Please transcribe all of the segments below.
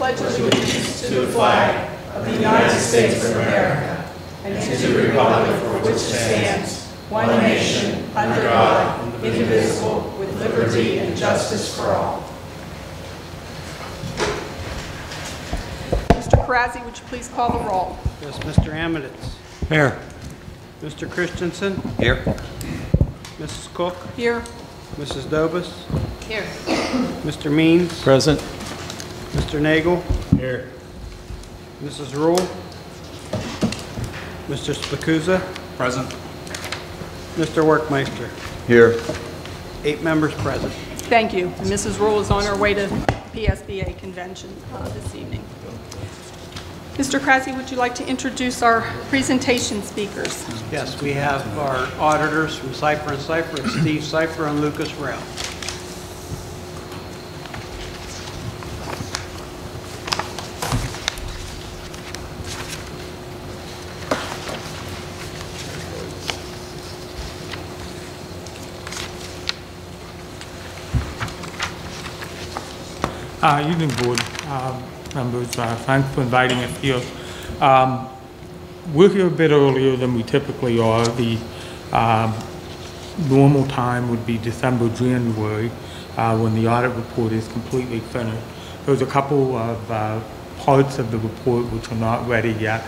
pledge allegiance to the flag of the United States of America and to the republic for which it stands, one nation, under God, indivisible, with liberty and justice for all. Mr. Karazzi, would you please call the roll? Yes, Mr. Amaditz. Here. Mr. Christensen. Here. Mrs. Cook. Here. Mrs. Dobus. Here. Mr. Means. Present. Mr. Nagel. Here. Mrs. Rule. Mr. Spacuzza. Present. Mr. Workmeister. Here. 8 members present. Thank you. And Mrs. Rule is on her way to PSBA convention this evening. Mr. Karazzi, would you like to introduce our presentation speakers? Yes, we have our auditors from Cipher & Cipher. It's Steve Cipher and Lucas Rail. Evening, board members. Thanks for inviting us here. We're here a bit earlier than we typically are. The normal time would be December, January, when the audit report is completely finished. There's a couple of parts of the report which are not ready yet.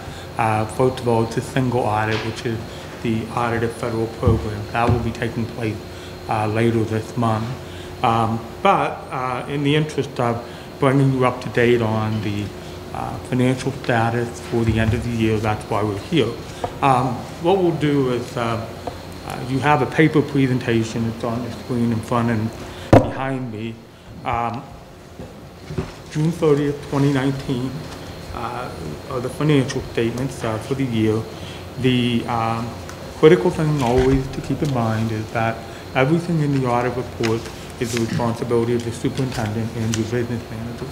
First of all, it's a single audit, which is the audit of federal programs. That will be taking place later this month. But in the interest of bringing you up to date on the financial status for the end of the year, that's why we're here. What we'll do is you have a paper presentation. It's on the screen in front and behind me. June 30th, 2019 are the financial statements for the year. The critical thing always to keep in mind is that everything in the audit report is the responsibility of the superintendent and your business manager.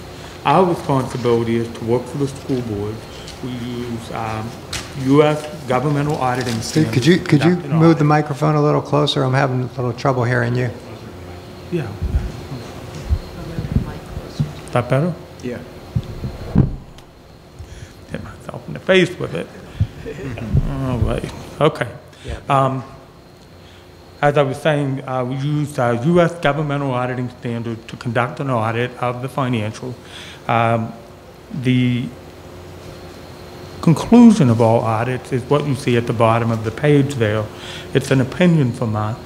Our responsibility is to work for the school board. We use U.S. governmental auditing Steve, standards. could you move the microphone a little closer? I'm having a little trouble hearing you. Yeah. Is that better? Yeah. Hit myself in the face with it. All right. Okay. As I was saying, we use U.S. governmental auditing standards to conduct an audit of the financial. The conclusion of all audits is what you see at the bottom of the page there. It's an opinion from us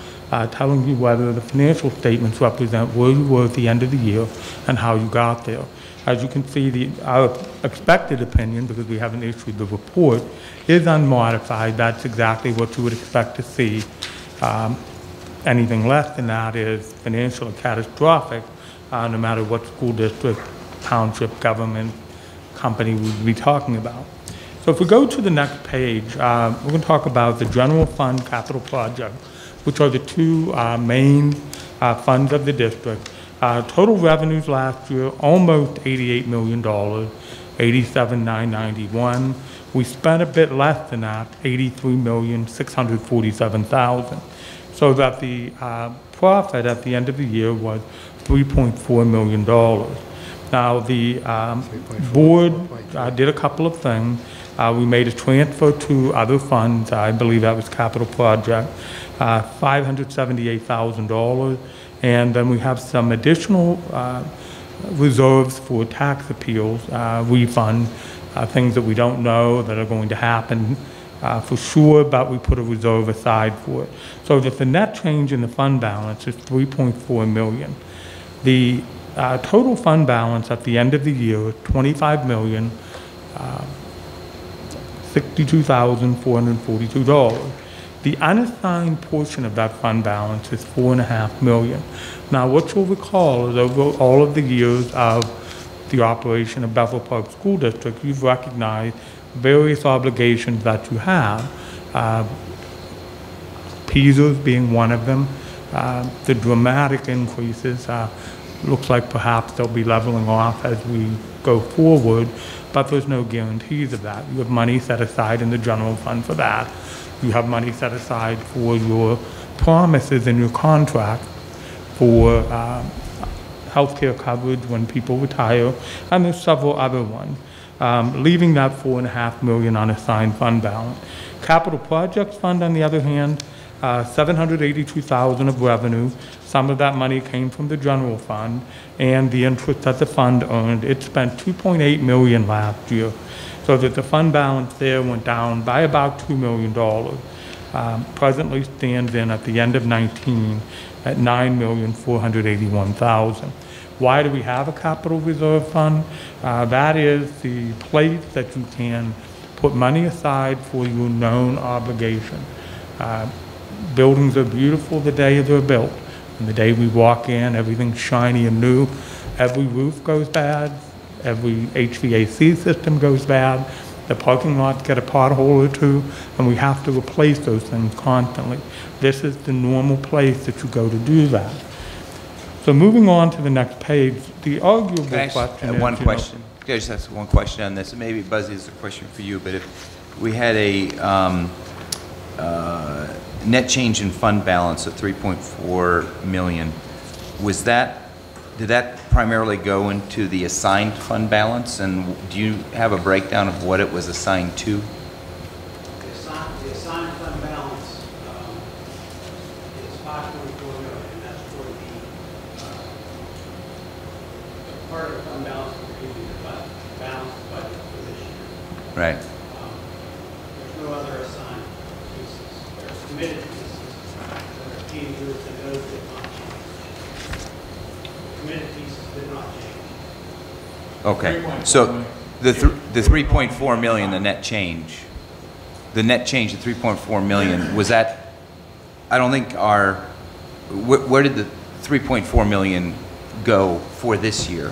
telling you whether the financial statements represent where you were at the end of the year and how you got there. As you can see, our expected opinion, because we haven't issued the report, is unmodified. That's exactly what you would expect to see. Anything less than that is financial or catastrophic, no matter what school district, township, government, company we would be talking about. So if we go to the next page, we're going to talk about the general fund capital project, which are the two main funds of the district. Total revenues last year, almost $88 million, $87,991. We spent a bit less than that, $83,647,000. So that the profit at the end of the year was $3.4 million. Now the board did a couple of things. We made a transfer to other funds. I believe that was capital project, $578,000. And then we have some additional reserves for tax appeals, refund, things that we don't know that are going to happen for sure, but we put a reserve aside for it. So that the net change in the fund balance is $3.4 million. The total fund balance at the end of the year is $25,062,442. The unassigned portion of that fund balance is $4.5 million. Now, what you'll recall is over all of the years of the operation of Bethel Park School District, you've recognized various obligations that you have, PISAs being one of them. The dramatic increases looks like perhaps they'll be leveling off as we go forward, but there's no guarantees of that. You have money set aside in the general fund for that. You have money set aside for your promises in your contract for healthcare coverage when people retire, and there's several other ones, leaving that $4.5 million unassigned fund balance. Capital Projects Fund, on the other hand, $782,000 of revenue. Some of that money came from the general fund and the interest that the fund earned. It spent $2.8 million last year, so that the fund balance there went down by about $2 million. Presently stands in at the end of 19 at $9,481,000. Why do we have a capital reserve fund? That is the place that you can put money aside for your known obligation. Buildings are beautiful the day they're built. And the day we walk in, everything's shiny and new. Every roof goes bad. Every HVAC system goes bad. The parking lots get a pothole or two, and we have to replace those things constantly. This is the normal place that you go to do that. So moving on to the next page, the arguable Can I question ask is... one question? Can I just ask one question on this? Maybe Buzzy is a question for you, but if we had a net change in fund balance of $3.4 million, did that primarily go into the assigned fund balance? And do you have a breakdown of what it was assigned to? The assigned fund balance is $5.4 million, and that's for the part of the fund balance that we're using to balance the budget for this year. Right. There's no other assigned pieces. There's committed pieces that are being used, and those did not change. Committed pieces did not change. Okay. So the 3.4 million, the net change of 3.4 million, was that, I don't think where did the 3.4 million go for this year?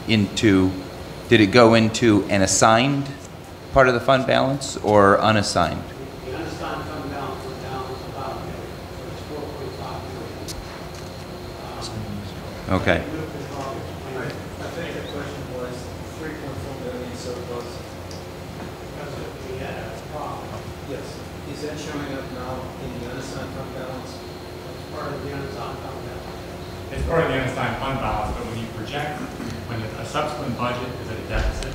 Did it go into an assigned part of the fund balance or unassigned? The unassigned fund balance went down about $1 million, so it's $4.5 million. Okay. I think the question was 3.4 million surplus. Because we had a problem. Yes. Is that showing up now in the unassigned fund balance? It's part of the unassigned fund balance. It's part of the unassigned fund balance, but when you project, when a subsequent budget is at a deficit,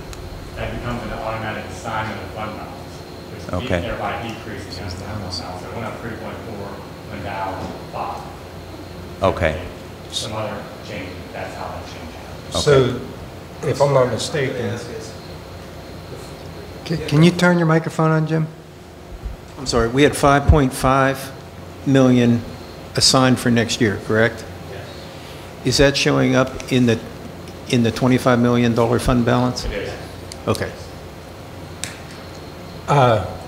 that becomes an automatic assignment of fund balance. Okay. Thereby decreasing the unassigned fund balance. So it went up 3.4, went down 5. Okay. Some other change, that's how that change happened. So, if I'm not mistaken, Yes, yes. Can you turn your microphone on, Jim? I'm sorry, we had 5.5 million assigned for next year, correct? Yes. Is that showing up in the $25 million fund balance? It is. Okay.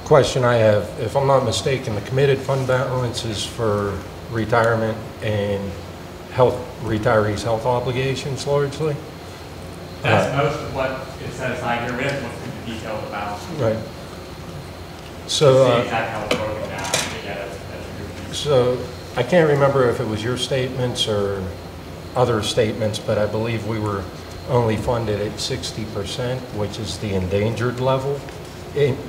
Question I have, if I'm not mistaken, the committed fund balance is for retirement and retirees' health obligations largely? That's most of what is set aside here with what's in the detailed balance. Right. So, So, see exactly how it's broken down, but yeah, that's a good thing. so I can't remember if it was your statements or other statements, but I believe we were only funded at 60%, which is the endangered level.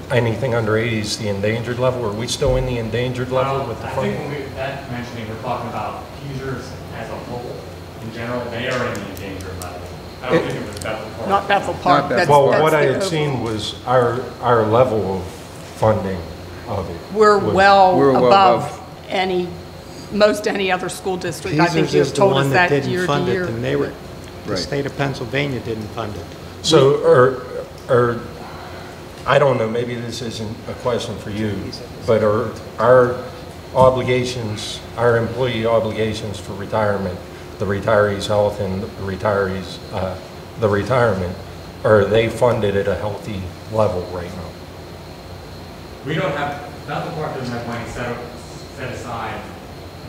Anything under 80 is the endangered level. Are we still in the endangered level with the I think funding? when that mentioning, we're talking about users as a whole. In general, they are in the endangered level. I don't think it was Bethel Park. Not Bethel Park. That's- Well, that's what I the had overall. seen was our level of funding of it. We're was- well We're well above most any other school district. I think Peasers you've is the told us one that that didn't year to fund it, year. and the state of Pennsylvania didn't fund it. So, or, I don't know, maybe this isn't a question for you, but are our obligations, our employee obligations for retirement, the retirees' health and the retirees, the retirement, are they funded at a healthy level right now? We don't have, Bethel Park doesn't have money set aside,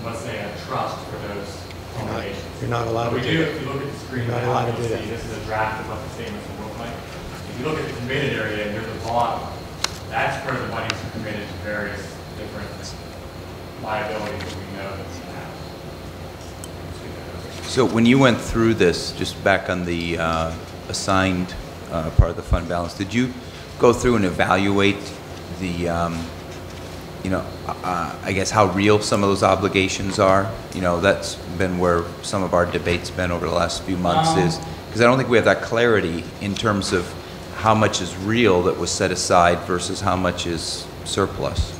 let's say, a trust for those obligations. You're not allowed But to we do do, if you look at the screen You're not now, allowed to you'll do see that. this is a draft of what the statements will look like. If you look at the committed area near the bottom, that's where the money's committed to various different liabilities that we know that we have. So when you went through this, just back on the assigned part of the fund balance, did you go through and evaluate the you know, I guess how real some of those obligations are. You know, that's been where some of our debate's been over the last few months is, because I don't think we have that clarity in terms of how much is real that was set aside versus how much is surplus.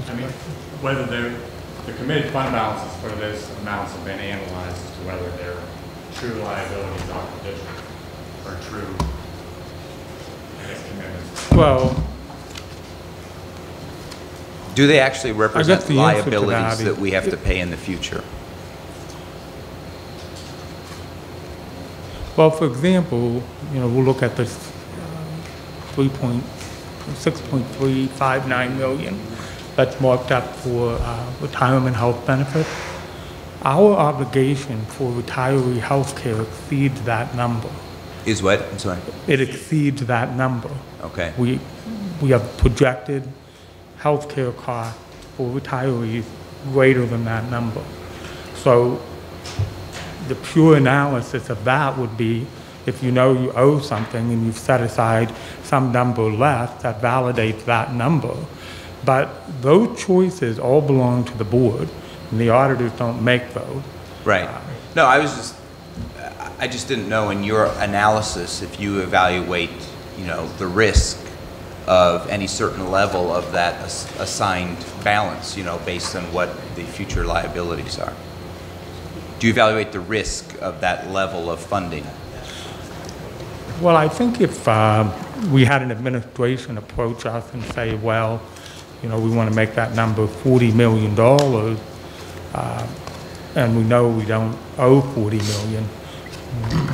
I mean, whether the committed fund balances for those amounts have been analyzed as to whether they're true liabilities on the district or true, I guess, commitments. Well, Do they actually represent the answer to that liabilities is- that we have to pay in the future? well, for example, you know, we'll look at this 6.359 million that's marked up for retirement health benefits. Our obligation for retiree health care exceeds that number. Is what? I'm sorry. It exceeds that number. Okay. We have projected health care costs for retirees greater than that number. So the pure analysis of that would be if you know you owe something and you've set aside some number left, that validates that number. But those choices all belong to the board, and the auditors don't make those. Right. No, I just didn't know in your analysis if you evaluate, you know, the risk of any certain level of that assigned balance, you know, based on what the future liabilities are. Do you evaluate the risk of that level of funding? Well, I think if we had an administration approach us and say, well, you know, we want to make that number $40 million, and we know we don't owe $40 million,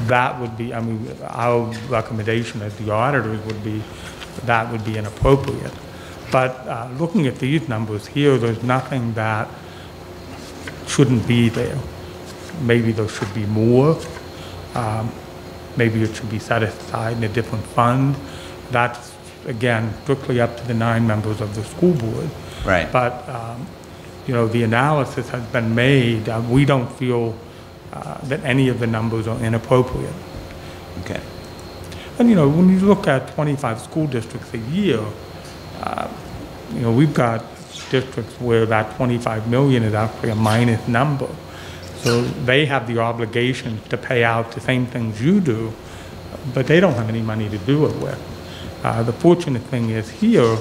that would be, I mean, our recommendation as the auditors would be that would be inappropriate. But looking at these numbers here, there's nothing that shouldn't be there. Maybe there should be more. Maybe it should be set aside in a different fund. That's, again, strictly up to the 9 members of the school board. Right. But, you know, the analysis has been made. We don't feel that any of the numbers are inappropriate. Okay. And, you know, when you look at 25 school districts a year, you know, we've got districts where that 25 million is actually a minus number. So they have the obligation to pay out the same things you do, but they don't have any money to do it with. The fortunate thing is here,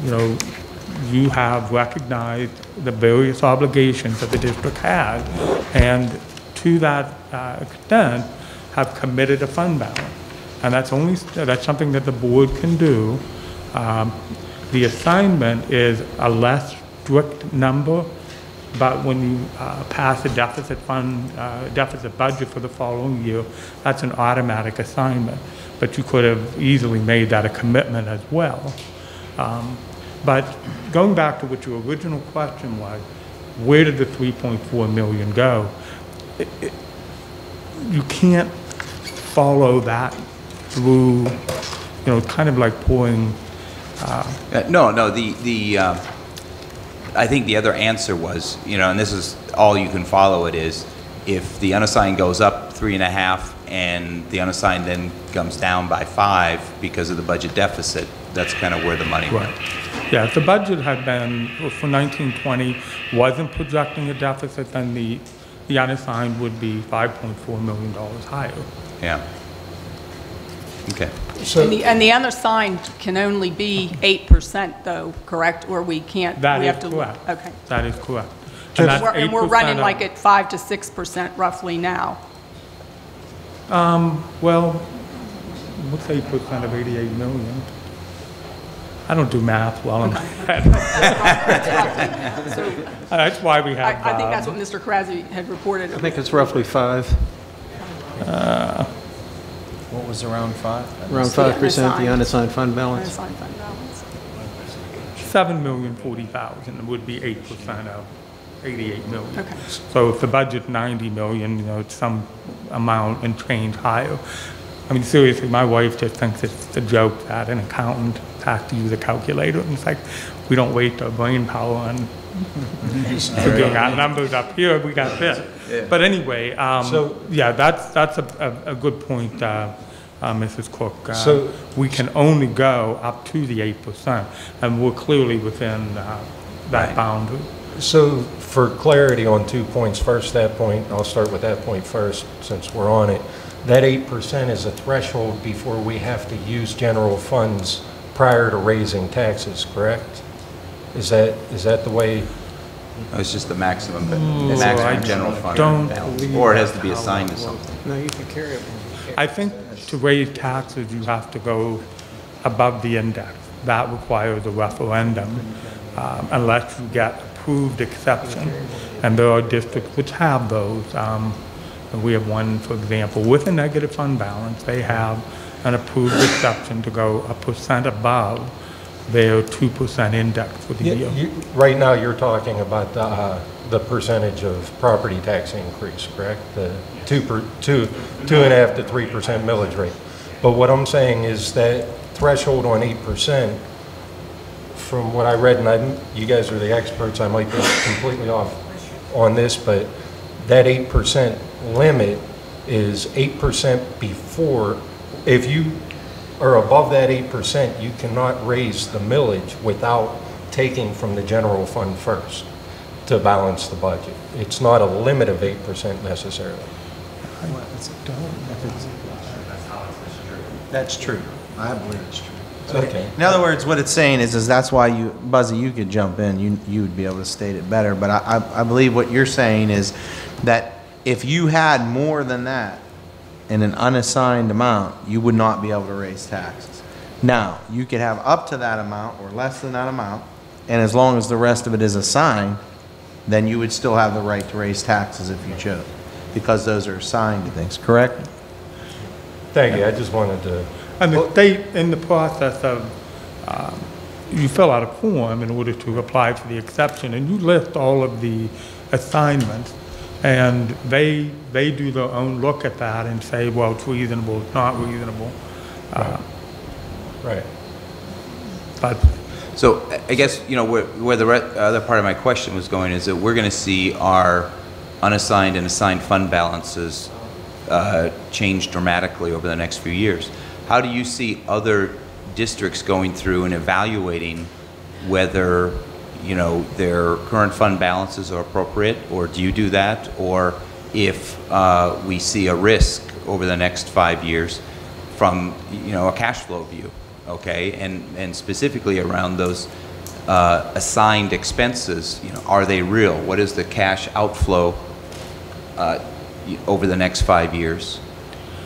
you know, you have recognized the various obligations that the district has, and to that extent, have committed a fund balance. And that's something that the board can do. The assignment is a less strict number, but when you pass a deficit budget for the following year, that's an automatic assignment. But you could have easily made that a commitment as well. But going back to what your original question was, where did the 3.4 million go? You can't follow that through, you know, kind of like pouring. No, I think the other answer was, you know, and this is all you can follow it is, if the unassigned goes up 3.5 and the unassigned then comes down by 5 because of the budget deficit, that's kind of where the money went. Right. Yeah, if the budget had been, for 1920, wasn't projecting a deficit, then the unassigned would be $5.4 million higher. Yeah. Okay. And the unassigned can only be 8% though, correct? Or we can't? That we is have to, correct. Okay. That is correct. And we're running 8% like at 5 to 6% roughly now. Well, what's 8% of 88 million? I don't do math well in my head. So That's why we have. I think that's what Mr. Krause had reported. I think it's roughly 5, What was around 5? around 5% the unassigned fund balance. Unassigned fund balance. 7,040,000 would be 8% of 88 million. Okay. So if the budget's 90 million, you know, it's some amount and change higher. I mean, seriously, my wife just thinks it's a joke that an accountant has to use a calculator. And it's like, we don't waste our brain power on figuring out numbers up here. We got this. But anyway, So- yeah, that's a good point. Mrs. Cook. So- We can only go up to the 8%, and we're clearly within that boundary. So for clarity on 2 points, first that point, I'll start with that point first since we're on it. That 8% is a threshold before we have to use general funds prior to raising taxes, correct? Is that the way? It's just the maximum, I maximum general fund don't balance, believe or it has to that's be how assigned that to works. something. No, you can carry it. I think to raise taxes, you have to go above the index. That requires a referendum, unless you get approved exception. And there are districts which have those. We have one, for example, with a negative fund balance, they have an approved exception to go 1% above their 2% index for the year. Right now, you're talking about the percentage of property tax increase, correct? The 2.5% to 3% millage rate. But what I'm saying is that threshold on 8%, from what I read, and you guys are the experts, I might be completely off on this, but that 8% limit is 8% before. If you are above that 8%, you cannot raise the millage without taking from the general fund first to balance the budget. It's not a limit of 8% necessarily. That's true. I believe it's true. Okay. In other words, what it's saying is that's why you, Buzzy, you could jump in. You would be able to state it better. But I believe what you're saying is that if you had more than that in an unassigned amount, you would not be able to raise taxes. Now, you could have up to that amount or less than that amount, and as long as the rest of it is assigned, then you would still have the right to raise taxes if you chose, because those are assigned to things, correct? Thank you. I just wanted to. And the state, in the process of, you fill out a form in order to apply for the exception, and you list all of the assignments, and they do their own look at that and say, well, it's reasonable, it's not reasonable. Right. But So I guess, you know, where the other part of my question was going is that we're going to see our unassigned and assigned fund balances change dramatically over the next few years. How do you see other districts going through and evaluating whether, you know, their current fund balances are appropriate, or do you do that? Or if we see a risk over the next 5 years from, you know, a cash flow view, okay? And specifically around those assigned expenses, you know, are they real? What is the cash outflow over the next 5 years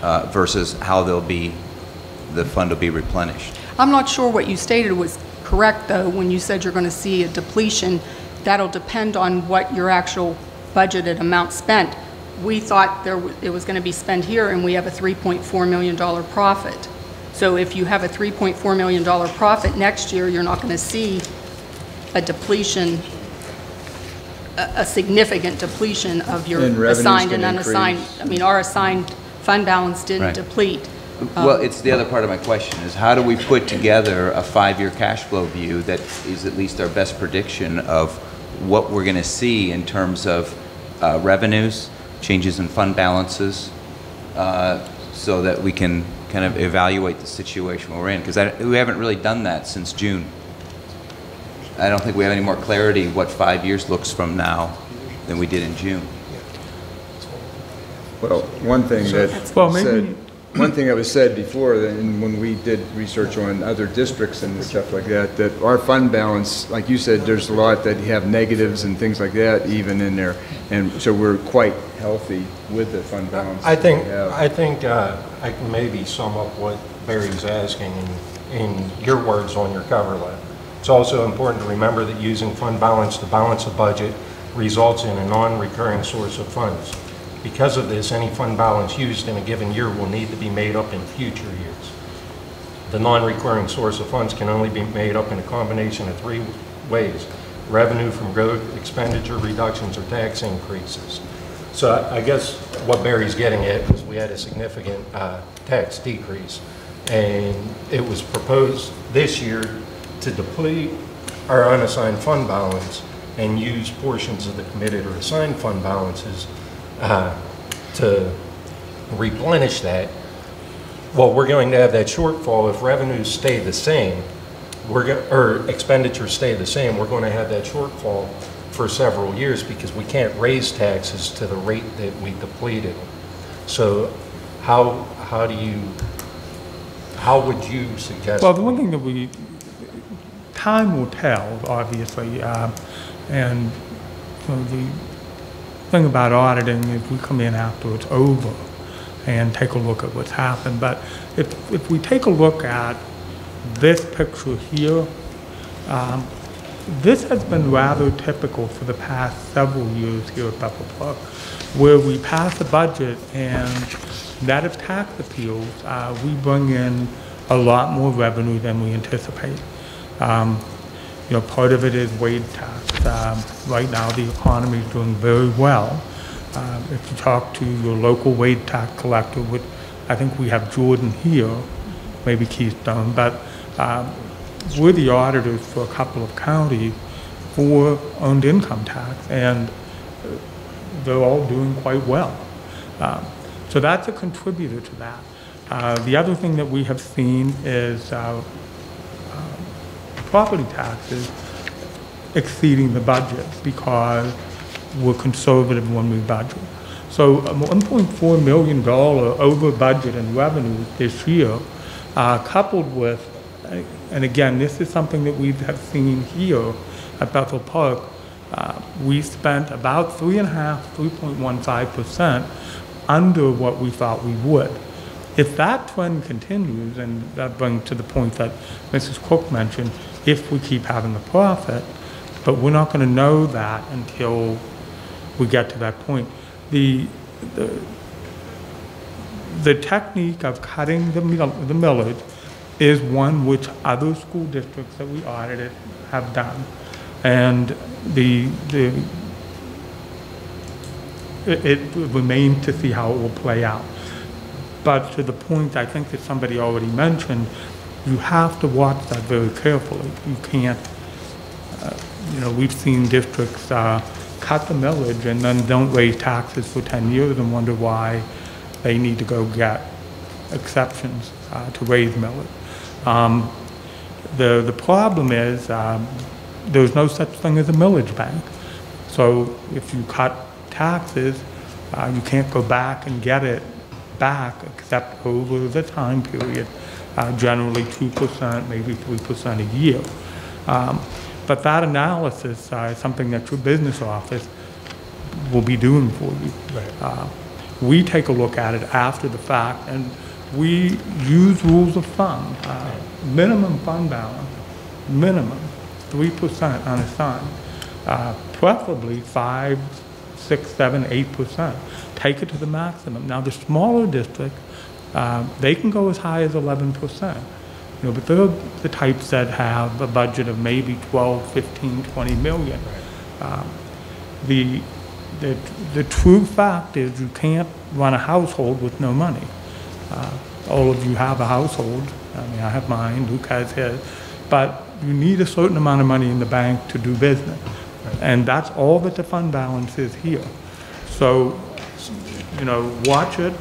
versus how the fund will be replenished? I'm not sure what you stated was correct, though, when you said you're going to see a depletion. That'll depend on what your actual budgeted amount spent. We thought it was going to be spent here, and we have a $3.4 million profit. So if you have a $3.4 million profit next year, you're not going to see a depletion, a significant depletion of your assigned and unassigned. I mean, our assigned fund balance didn't deplete. Well, it's the other part of my question is how do we put together a 5-year cash flow view that is at least our best prediction of what we're going to see in terms of revenues, changes in fund balances, so that we can kind of evaluate the situation we're in? Because we haven't really done that since June. I don't think we have any more clarity what 5 years looks from now than we did in June. Well, one thing that one thing that was said before, and when we did research on other districts and stuff like that, that our fund balance, like you said, there's a lot that have negatives and things like that even in there, and so we're quite healthy with the fund balance. I think I can maybe sum up what Barry's asking in your words on your cover letter. It's also important to remember that using fund balance to balance a budget results in a non-recurring source of funds. Because of this, any fund balance used in a given year will need to be made up in future years. The non-recurring source of funds can only be made up in a combination of 3 ways: revenue from growth, expenditure reductions, or tax increases. So I guess what Barry's getting at is we had a significant tax decrease, and it was proposed this year to deplete our unassigned fund balance and use portions of the committed or assigned fund balances to replenish that. Well, we're going to have that shortfall if revenues stay the same, or expenditures stay the same, we're going to have that shortfall for several years because we can't raise taxes to the rate that we depleted them. So how would you suggest? Well, the one thing that time will tell, obviously, and the thing about auditing is we come in after it's over and take a look at what's happened. But if we take a look at this picture here, this has been rather typical for the past several years here at Bethel Park, where we pass a budget and net of tax appeals, we bring in a lot more revenue than we anticipate. Part of it is wage tax. Right now, the economy is doing very well. If you talk to your local wage tax collector, which I think we have Jordan here, maybe Keystone, but we're the auditors for a couple of counties for earned income tax, and they're all doing quite well. So that's a contributor to that. The other thing that we have seen is property taxes exceeding the budget because we're conservative when we budget. So $1.4 million over budget in revenue this year, coupled with, and again, this is something that we have seen here at Bethel Park, we spent about 3.15% under what we thought we would. If that trend continues, and that brings to the point that Mrs. Cook mentioned, if we keep having a profit, but we're not going to know that until we get to that point. The technique of cutting the millage is one which other school districts that we audited have done. And it remains to see how it will play out. But to the point I think that somebody already mentioned, you have to watch that very carefully. You can't, we've seen districts cut the millage and then don't raise taxes for 10 years and wonder why they need to go get exceptions to raise millage. The problem is there's no such thing as a millage bank. So if you cut taxes, you can't go back and get it back except over the time period, generally 2%, maybe 3% a year. But that analysis is something that your business office will be doing for you. Right. We take a look at it after the fact, and we use rules of thumb. Minimum fund balance, minimum 3% unassigned, preferably 5, 6, 7, 8%. Take it to the maximum. Now the smaller districts, they can go as high as 11%. But they're the types that have a budget of maybe 12, 15, 20 million. Right. The true fact is you can't run a household with no money. All of you have a household. I mean, I have mine, Luke has his. But you need a certain amount of money in the bank to do business. Right. And that's all that the fund balance is here. So, watch it.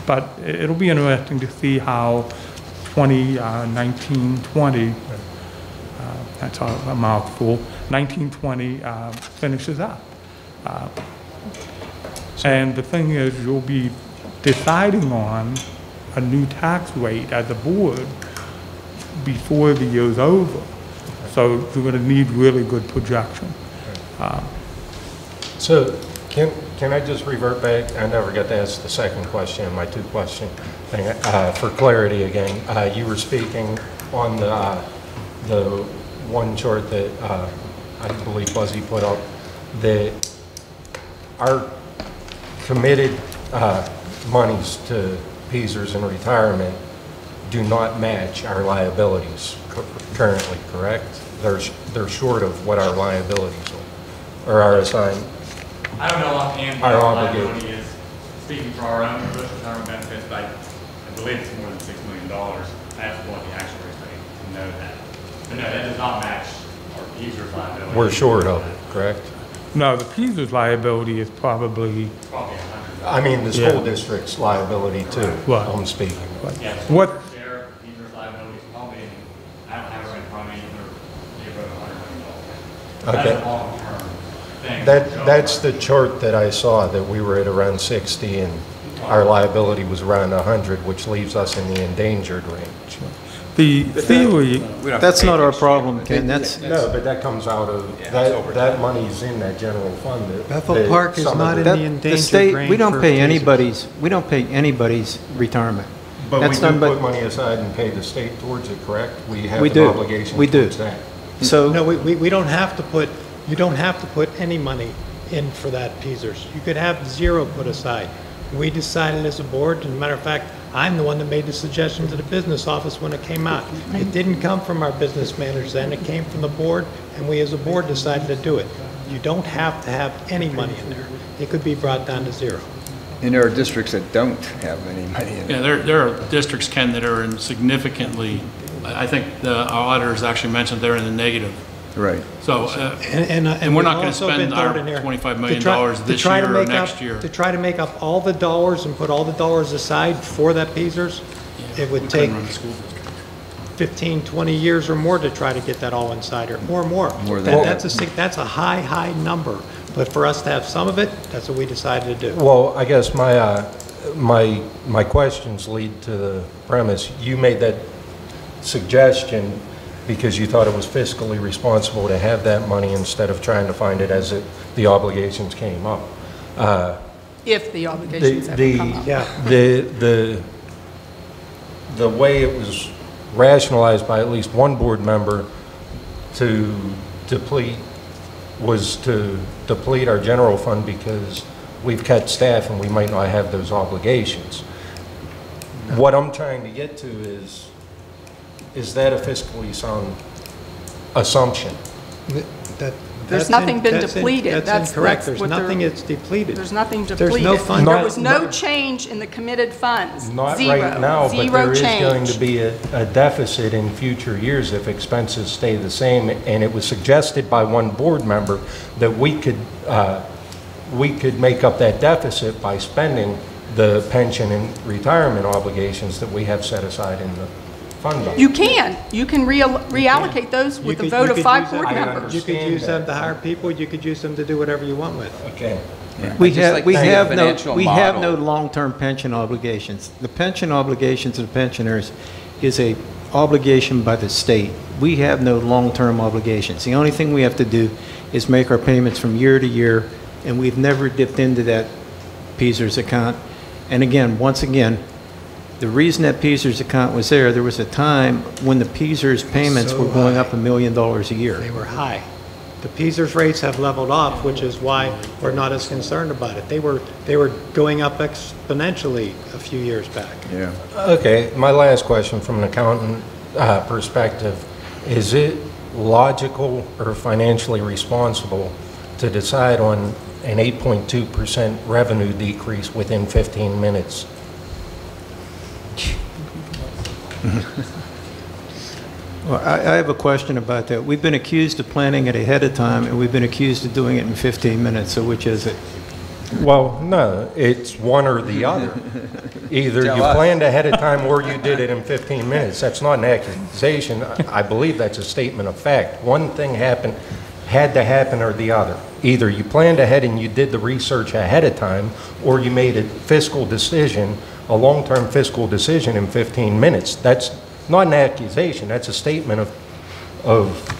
But it'll be interesting to see how 1920, that's a mouthful, 1920 finishes up. And the thing is, you'll be deciding on a new tax rate as a board before the year's over. So you're going to need really good projection. So can I just revert back? I never got to ask the second question, my two-question thing. For clarity again, you were speaking on the one chart that I believe Buzzy put up, that our committed monies to Peasers in retirement do not match our liabilities currently, correct? They're short of what our liabilities are, or our assigned. I don't know offhand what our liability is, speaking for our own retirement benefits, but I believe it's more than $6 million. I have to look at the actual rate to know that. But no, that does not match our Peasers liability. We're short of it, correct? No, the Peasers liability is probably 100. I mean, the Yeah. school district's liability too, Right. I'm speaking. Yeah, so What- share, Peter's liabilities, probably, I don't have it right in front of me, they're about $100 million. Okay. That's a long-term thing. That's the chart that I saw, that we were at around 60 and our liability was around 100, which leaves us in the endangered range. The theory, That's not our problem, Ken. That's, No, but that comes out of, that money's in that general fund. Bethel that Park is some of not it- in that, the the endangered state, range we don't for pay tasers. anybody's retirement. But we That's do done by- put money aside and pay the state towards it, correct? We have We an do. obligation We do. towards that. So. No, we don't have to put, you don't have to put any money in for that, Peasers. You could have zero put aside. We decided as a board, and matter of fact, I'm the one that made the suggestion to the business office when it came out. It didn't come from our business managers then, it came from the board, and we as a board decided to do it. You don't have to have any money in there. It could be brought down to zero. And there are districts that don't have any money in it. Yeah, there are districts, Ken, that are in significantly, I think our auditors actually mentioned they're in the negative. Right. So, And and we're not we've going to also spend been our throwing in there $25 million to try- this to try to year or make next up- year. To try to make up all the dollars and put all the dollars aside for that Peasers, it would take 15, 20 years or more to try to get that all inside, or more. More than that. That's a high number. But for us to have some of it, that's what we decided to do. Well, I guess my questions lead to the premise. You made that suggestion because you thought it was fiscally responsible to have that money instead of trying to find it as the obligations came up. If the obligations ever come up. Yeah. The way it was rationalized by at least one board member to deplete was to deplete our general fund because we've cut staff and we might not have those obligations. What I'm trying to get to is that a fiscally sound assumption? There's nothing been depleted. That's incorrect. That's There's what nothing they're- that's depleted. There's nothing There's depleted. no fund. There was no Not- change in the committed funds. Not Zero. right now, but Zero there is going change. to be a deficit in future years if expenses stay the same. And it was suggested by one board member that we could make up that deficit by spending the pension and retirement obligations that we have set aside in the fund balance. You can reallocate those with You the could- vote you of could 5 use board that- members. You could use them to hire people, you could use them to do whatever you want with. Okay. We I'd just have, like we to see a have no, financial we have no model. long-term pension obligations. The pension obligations of the pensioners is a obligation by the state. We have no long-term obligations. The only thing we have to do is make our payments from year to year, and we've never dipped into that Peasers account. And again, once again, the reason that Peasers account was there was a time when the Peasers payments were going up $1 million a year. They were high. The Peasers rates have leveled off, which is why we're not as concerned about it. They were going up exponentially a few years back. Yeah. Okay, my last question from an accountant perspective, is it logical or financially responsible to decide on an 8.2% revenue decrease within 15 minutes? Well, I have a question about that. We've been accused of planning it ahead of time, and we've been accused of doing it in 15 minutes, so which is it? Well, no, it's one or the other. Either you planned ahead of time or you did it in 15 minutes. That's not an accusation. I believe that's a statement of fact. One thing had to happen or the other. Either you planned ahead and you did the research ahead of time, or you made a fiscal decision, a long-term fiscal decision in 15 minutes. That's not an accusation. That's a statement of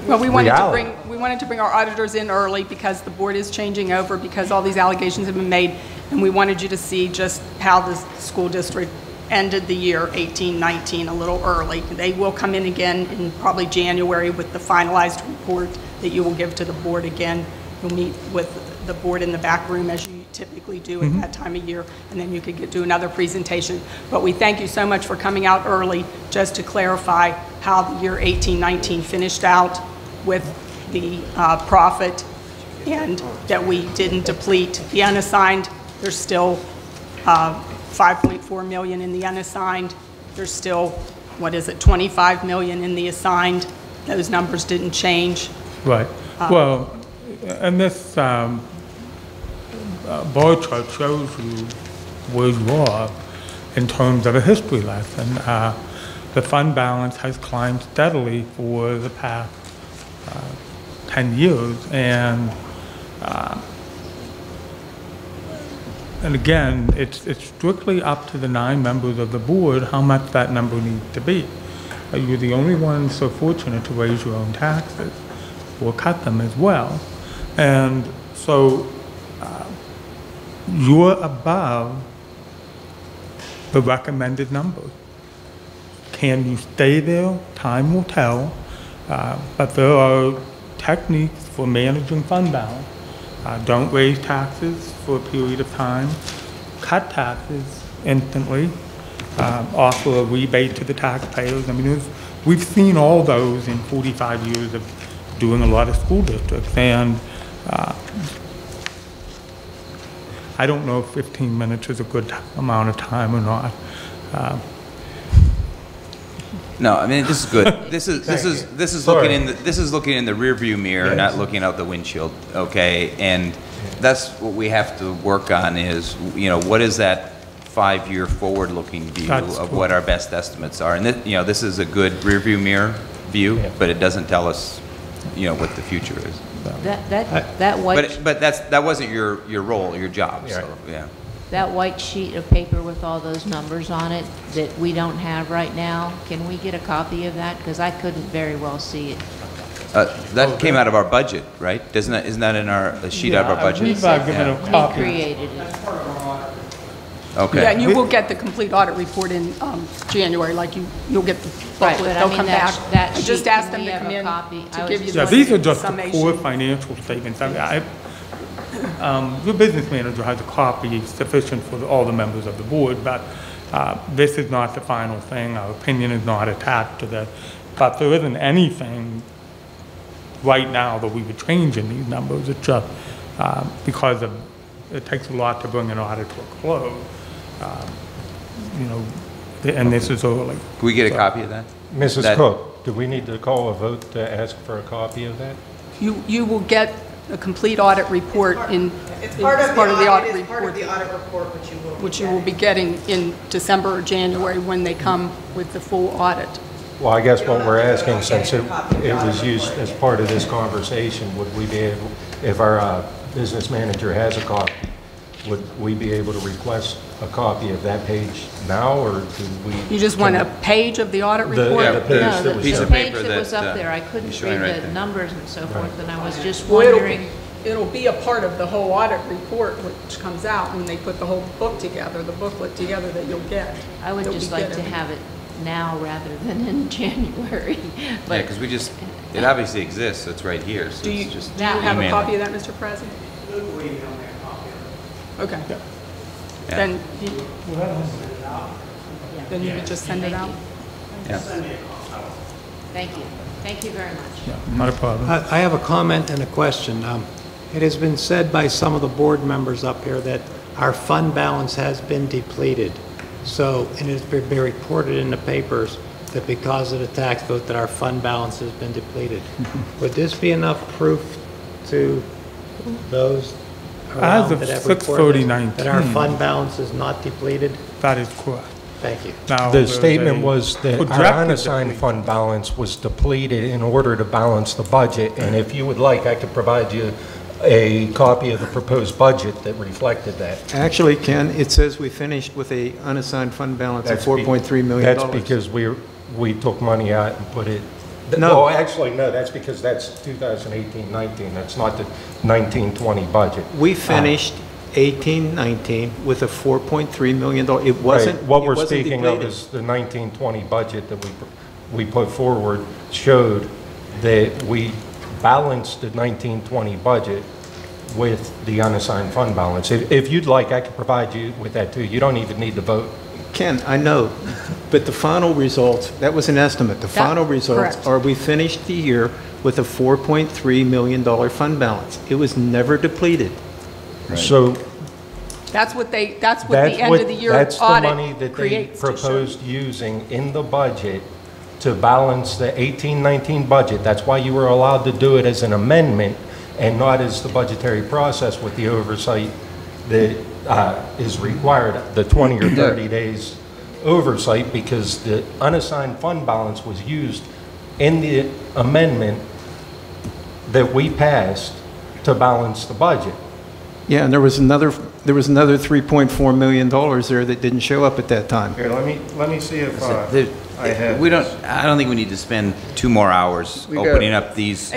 Well, we reality. wanted to bring our auditors in early because the board is changing over, because all these allegations have been made, and we wanted you to see just how the school district ended the year 18-19 a little early. They will come in again in probably January with the finalized report that you will give to the board again. You'll meet with the board in the back room as you typically do at that time of year, and then you could do another presentation. But we thank you so much for coming out early just to clarify how the year 18-19 finished out with the profit, and that we didn't deplete the unassigned. There's still 5.4 million in the unassigned. There's still, what is it, 25 million in the assigned. Those numbers didn't change. right. Well, and this, bar chart shows you where you are in terms of a history lesson. The fund balance has climbed steadily for the past 10 years, and again, it's strictly up to the 9 members of the board how much that number needs to be. You're the only one so fortunate to raise your own taxes or cut them as well. And so you're above the recommended number. Can you stay there? Time will tell. But there are techniques for managing fund balance. Don't raise taxes for a period of time. Cut taxes instantly. Offer a rebate to the taxpayers. I mean, we've seen all those in 45 years of doing a lot of school districts. And I don't know if 15 minutes is a good amount of time or not. No, I mean, this is good. This is looking in the rearview mirror, not looking out the windshield. Okay, and that's what we have to work on. Is, you know, what is that 5-year forward-looking view of what our best estimates are? And this is a good rearview mirror view, but it doesn't tell us, you know, what the future is. That white. But that wasn't your role, your job. So yeah. That white sheet of paper with all those numbers on it that we don't have right now, can we get a copy of that? Because I couldn't very well see it. That came out of our budget, right? Isn't that in our sheet out of our budget? He created it. Okay. Yeah, and you will get the complete audit report in January, like you'll get the Right, booklet, but I they'll mean, come back. that I just sheet, asked can them we to have come a in copy? to give you Yeah, the these are just the summation. core financial statements. I mean, your business manager has a copy sufficient for all the members of the board, but this is not the final thing. Our opinion is not attached to that. But there isn't anything right now that we would change in these numbers. It's just because it takes a lot to bring an audit to a close. You know, and this is early. Can we get a copy of that? Mrs. Cook, do we need to call a vote to ask for a copy of that? You will get a complete audit report It's part of the audit report, which you will be getting in December or January when they come with the full audit. Well, I guess what we're asking, since it was used as part of this conversation, would we be able, if our business manager has a copy, would we be able to request a copy of that page now, or do we? You just want a page of the audit report? The page No, that was piece the of up. page paper that was that, up there, I couldn't showing read right the there. numbers and so forth, and I was just Well, wondering. it'll be a part of the whole audit report, which comes out when they put the whole book together, the booklet together that you'll get. I would It'll just be like good. to have it now rather than in January. Yeah, But because it obviously exists. It's right here. So Do you it's just have a email. copy of that, Mr. President? Luke will email me a copy of it. Okay. Yeah. Then you can just send it out? Yeah. thank you. Thank you very much. Yeah, not a problem. I have a comment and a question. It has been said by some of the board members up here that our fund balance has been depleted. So, and it's been reported in the papers that because of the tax vote that our fund balance has been depleted. Would this be enough proof to those around As of that have reported 6/30/19. that our fund balance is not depleted? That is correct. Thank you. Now, The there's statement a was that our projected unassigned depletion. fund balance was depleted in order to balance the budget, and if you would like, I could provide you a copy of the proposed budget that reflected that. Actually, Ken, it says we finished with a unassigned fund balance of $4.3 million. That's because we took money out and put it, No. well, actually, no, that's because that's 2018-19, that's not the 19-20 budget. We finished 18-19 with a $4.3 million. It wasn't. Right. What it we're wasn't speaking of depleted. is the 19-20 budget that we put forward showed that we balanced the 19-20 budget with the unassigned fund balance. If you'd like, I could provide you with that too. You don't even need to vote. Ken, I know, but the final results, that was an estimate. The final results correct. are we finished the year with a $4.3 million fund balance. It was never depleted. So That's what the end of the year that's the money audit that they creates to show. proposed using in the budget to balance the 18-19 budget. That's why you were allowed to do it as an amendment and not as the budgetary process with the oversight that is required, the 20 or 30 days oversight, because the unassigned fund balance was used in the amendment that we passed to balance the budget. Yeah, and there was another $3.4 million there that didn't show up at that time. Here, let me see if I have. I don't think we need to spend 2 more hours opening up these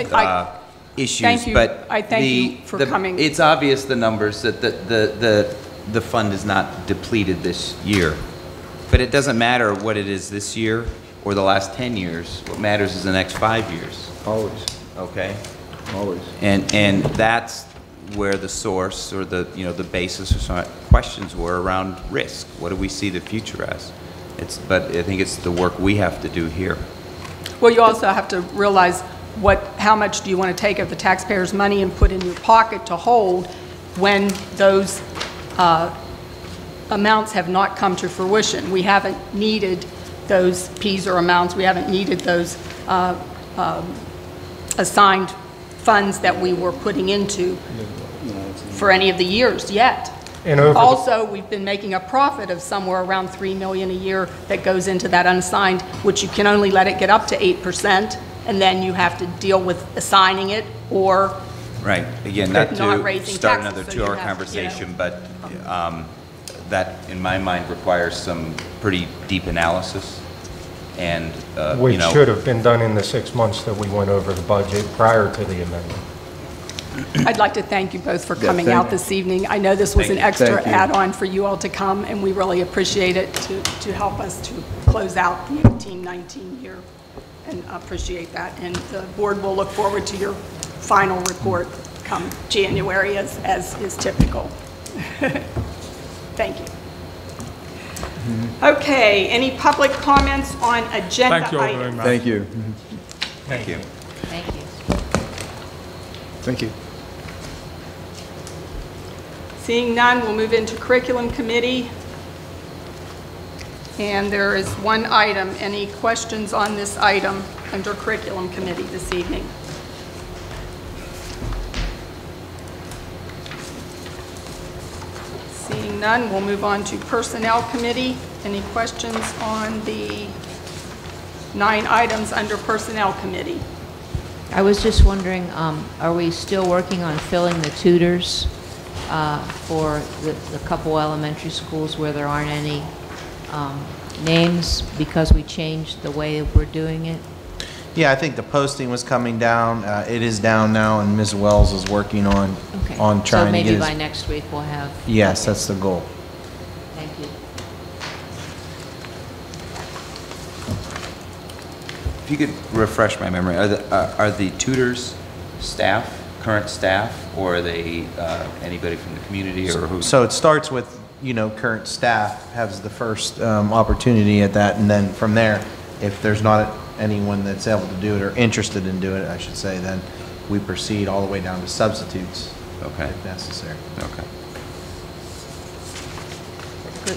issues. Thank you. But I thank you for coming. It's obvious, the numbers, that the fund is not depleted this year. But it doesn't matter what it is this year or the last 10 years. What matters is the next 5 years. Always, Okay? always. And that's where the source or the basis of some questions were around risk. What do we see the future as? But I think it's the work we have to do here. Well, you also have to realize how much do you want to take of the taxpayers' money and put in your pocket to hold when those amounts have not come to fruition. We haven't needed those PSER amounts. We haven't needed those assigned funds that we were putting into for any of the years yet. And also, we've been making a profit of somewhere around $3 million a year that goes into that unassigned, which you can only let it get up to 8%, and then you have to deal with assigning it or Right. Again, not to raising start taxes, another so you 2-hour have, conversation, but that, in my mind, requires some pretty deep analysis. And, Which should have been done in the 6 months that we went over the budget prior to the amendment. I'd like to thank you both for coming out this evening. I know this was an extra add-on for you all to come, and we really appreciate it to help us to close out the 18-19 year, and appreciate that. And the board will look forward to your final report come January, as is typical. Thank you. Okay, any public comments on agenda Thank you all very items? much. Thank you. thank you. Thank you. Thank you. Seeing none, we'll move into curriculum committee. And there is one item. Any questions on this item under curriculum committee this evening? Seeing none, we'll move on to personnel committee. Any questions on the 9 items under personnel committee? I was just wondering, are we still working on filling the tutors for the couple elementary schools where there aren't any names because we changed the way we're doing it? Yeah, I think the posting was coming down. It is down now, and Ms. Wells is working on Okay. trying to get. So maybe by next week we'll have. Yes, okay. that's the goal. Thank you. If you could refresh my memory, are the tutors staff, current staff, or are they anybody from the community, or who? So it starts with, current staff has the first opportunity at that, and then from there, if there's not anyone that's able to do it or interested in doing it, I should say, then we proceed all the way down to substitutes. Okay. If necessary. Okay.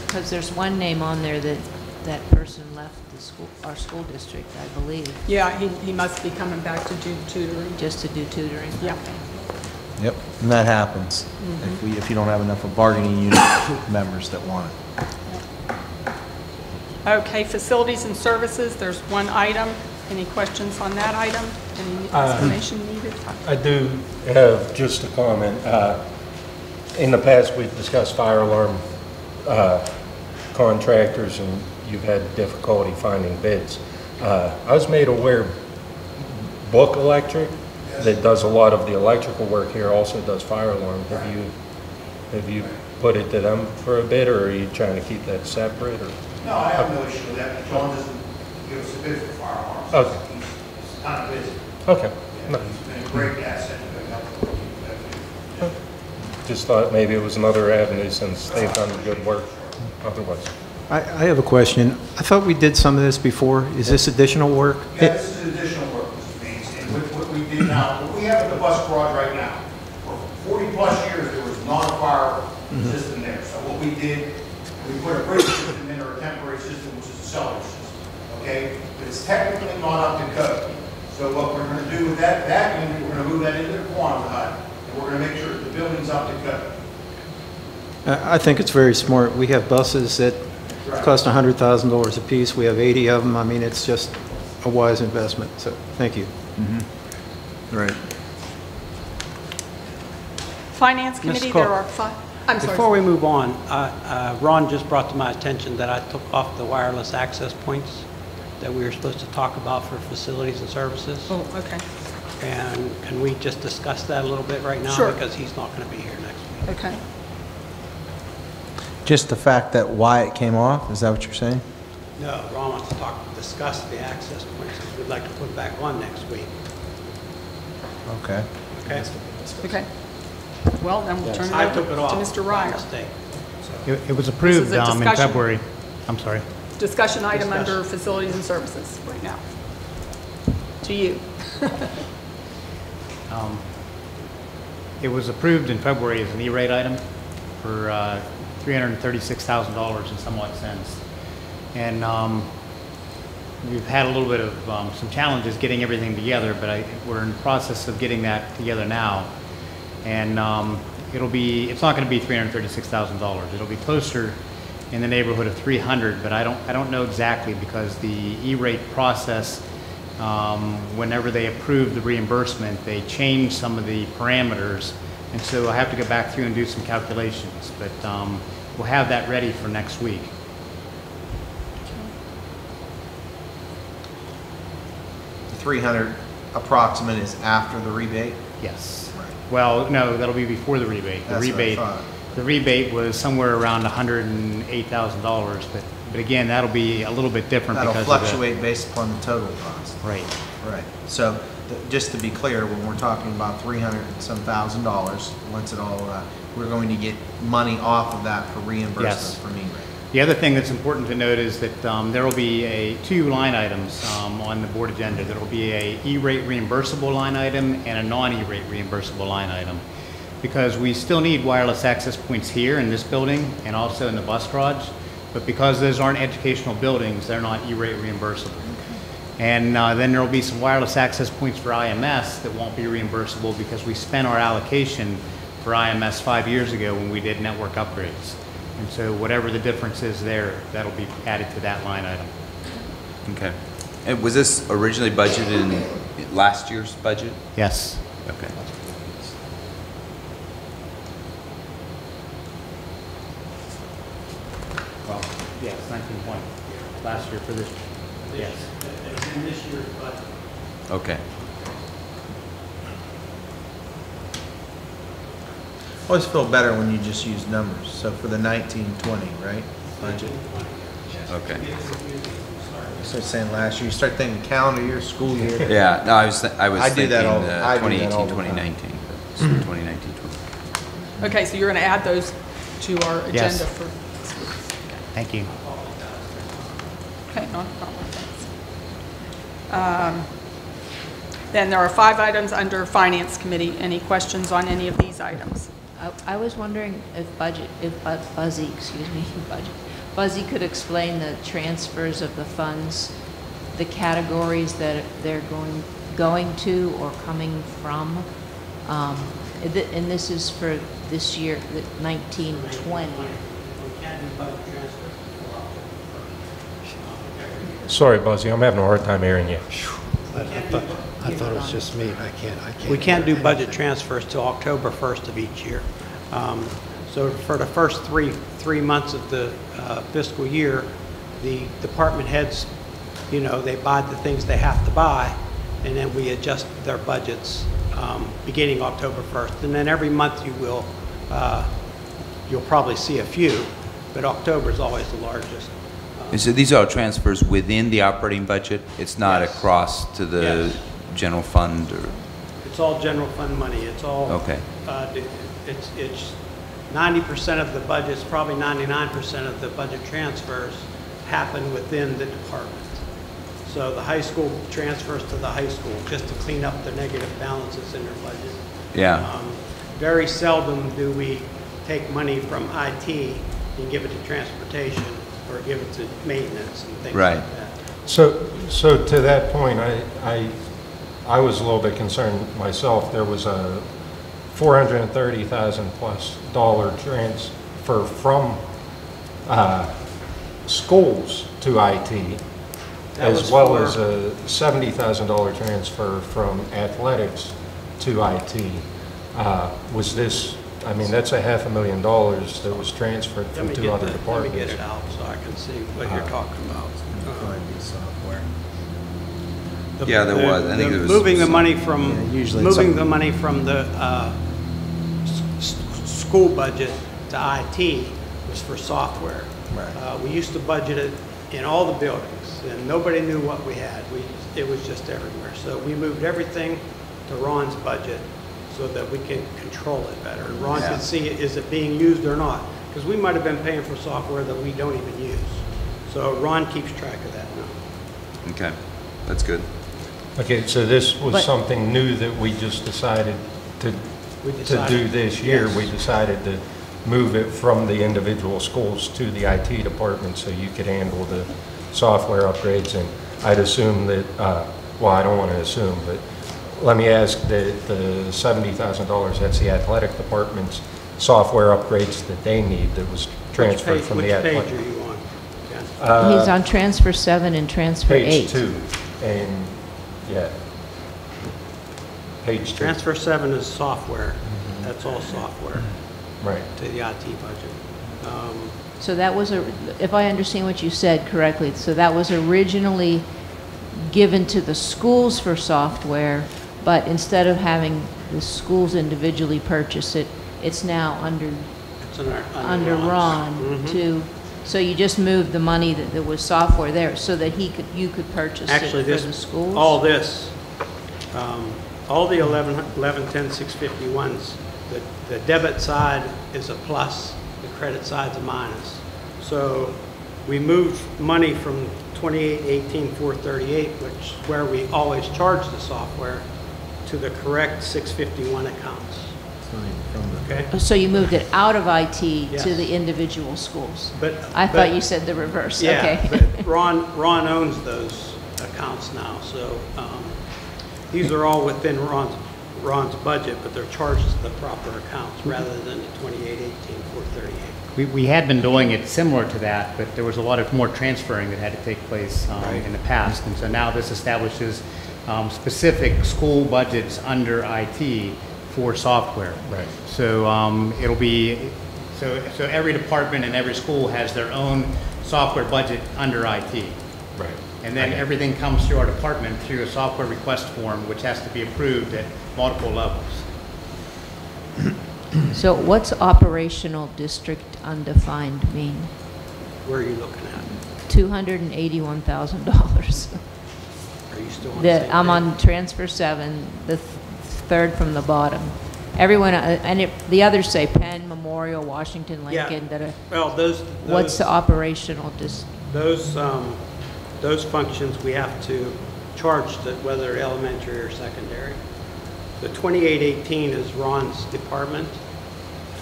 Because there's one name on there that person left our school district, I believe. Yeah, he must be coming back to do tutoring. Just to do tutoring? Yeah. Okay. Yep, and that happens if you don't have enough of bargaining unit members that want it. Okay, facilities and services, there's one item. Any questions on that item? Any information needed? I do have just a comment. In the past, we've discussed fire alarm contractors, and you've had difficulty finding bids. I was made aware Book Electric, that does a lot of the electrical work here, also does fire alarm. Have you put it to them for a bid, or are you trying to keep that separate? Or? No, I have no issue with that. John doesn't give us a bid for firearms. Okay. He's kind of busy. Okay. Yeah, No. he's been a great asset to help. Just thought maybe it was another avenue since they've done good work otherwise. I have a question. I thought we did some of this before. Is this additional work? Yeah, this is additional work, Mr. Baines, and with what we did now, what we have at the bus garage right now, for 40-plus years, there was not a fire system there. So what we did, we put a bridge system in, or a temporary system, which is a cellular system, okay? But it's technically not up to code. So what we're going to do with that unit, we're going to move that into the Quantum hut, and we're going to make sure that the building's up to code. I think it's very smart. We have buses that cost $100,000 apiece. We have 80 of them. I mean, it's just a wise investment. So, thank you. Right. Finance Ms. Committee, Cook, there are five. I'm sorry. Before we move on, Ron just brought to my attention that I took off the wireless access points that we were supposed to talk about for facilities and services. Oh, okay. And can we just discuss that a little bit right now? Sure. Because he's not going to be here next week. Okay. Just the fact that why it came off, is that what you're saying? No, Ron wants to discuss the access points. We'd like to put back on next week. Okay. Okay? Okay. Well, then we'll turn it I over took it off to Mr. by Ryer. mistake. It was approved This is a in discussion. February. I'm sorry. Discussion item Discussion. under facilities and services right now. To you. It was approved in February as an E-rate item for $336,000 and somewhat cents. And we've had a little bit of some challenges getting everything together, but we're in the process of getting that together now. And it's not going to be $336,000. It'll be closer in the neighborhood of 300, but I don't know exactly because the E-rate process, whenever they approve the reimbursement, they change some of the parameters, and so I have to go back through and do some calculations, but we'll have that ready for next week. The 300 approximate is after the rebate? Yes. Well, no, that'll be before the rebate. That's what I thought. The rebate was somewhere around $108,000, but again, that'll be a little bit different That'll because fluctuate based upon the total cost. Right. Right. So just to be clear, when we're talking about 300 and some $1,000, once it all, we're going to get money off of that for reimbursement Yes. from E-rate. The other thing that's important to note is that there will be two line items on the board agenda. There will be a E-rate reimbursable line item and a non-E-rate reimbursable line item, because we still need wireless access points here in this building and also in the bus garage, but because those aren't educational buildings, they're not E-rate reimbursable. And then there will be some wireless access points for IMS that won't be reimbursable because we spent our allocation for IMS 5 years ago when we did network upgrades. And so whatever the difference is there, that'll be added to that line item. Okay. And was this originally budgeted in last year's budget? Yes. Okay. Well, yes, 1920. Last year for this. Yes. It's in this year's budget. Okay. I always feel better when you just use numbers. So for the 1920, right? Budget. Okay. You start saying last year, you start thinking calendar year, school year. Yeah, no, I was I do thinking that all- I do that 2018, all the time. 2019. So 2019, 20. Okay, so you're going to add those to our agenda Yes. for, Thank you. okay, not a problem, thanks. Then there are 5 items under Finance Committee. Any questions on any of these items? I was wondering if Buzzy could explain the transfers of the funds, the categories that they're going to or coming from. And this is for this year, the 1920. Sorry, Buzzy, I'm having a hard time hearing you. I thought it was just me. I can't. We can't do budget transfers till October 1st of each year. So for the first three months of the fiscal year, the department heads, they buy the things they have to buy, and then we adjust their budgets beginning October 1st. And then every month you'll probably see a few, but October is always the largest. And so these are all transfers within the operating budget? It's not Yes. across to the Yes. general fund or? It's all general fund money. It's all. Okay. It's 90% of the budget, probably 99% of the budget transfers happen within the department. So the high school transfers to the high school just to clean up the negative balances in their budget. Yeah. Very seldom do we take money from IT and give it to transportation or give it to maintenance and things Right. like that. So to that point, I was a little bit concerned myself. There was a $430,000+ transfer transfer from schools to IT, That was as well for- as a $70,000 transfer from athletics to IT. Was this, I mean, that's a $500,000 that was transferred Let from me two get other let me departments. get it out so I can see what you're talking about. Yeah, there was. I think there was Moving the some- money from, Yeah, usually it's moving something- the money from the school budget to IT was for software. Right. We used to budget it in all the buildings, and nobody knew what we had. It was just everywhere. So we moved everything to Ron's budget so that we can control it better. And Ron Yeah. can see, is it being used or not? Because we might have been paying for software that we don't even use. So Ron keeps track of that now. Okay, that's good. Okay, so this was But- something new that we just decided to We to decided- do this year. yes. We decided to move it from the individual schools to the IT department so you could handle the software upgrades. And I'd assume that, well, I don't want to assume, but let me ask that the $70,000, that's the athletic department's software upgrades that they need that was transferred from the Which athletic. page are you on? Ken? He's on transfer 7 and transfer 8. Page 2, and, yeah. Page 2. Transfer 7 is software. That's all software Right. to the IT budget. So that was, if I understand what you said correctly, so that was originally given to the schools for software, but instead of having the schools individually purchase it, it's now under It's under Ron Mhm. to, so you just moved the money that was software there so that you could purchase it Actually, for this, the schools? all this, all the 1110-651s, the debit side is a plus, the credit side's a minus. So we moved money from 2818-438, which is where we always charge the software, to the correct 651 accounts. Okay? So you moved it out of IT Yes. to the individual schools? But I but- thought you said the reverse, Yeah, okay. but Ron owns those accounts now, so these are all within Ron's budget, but they're charged to the proper accounts rather than the 2818-438. We had been doing it similar to that, but there was a lot of more transferring that had to take place in the past. And so now this establishes specific school budgets under IT for software. Right. So it'll be, so every department and every school has their own software budget under IT. Right. And then everything comes through our department through a software request form, which has to be approved at multiple levels. So what's operational district undefined mean? Where are you looking at? $281,000. Are you still on the same I'm page? on transfer 7, the third from the bottom. Everyone, the others say Penn, Memorial, Washington, Yeah. Lincoln, that are, Well, what's the operational those functions we have to charge, whether elementary or secondary. The 2818 is Ron's department.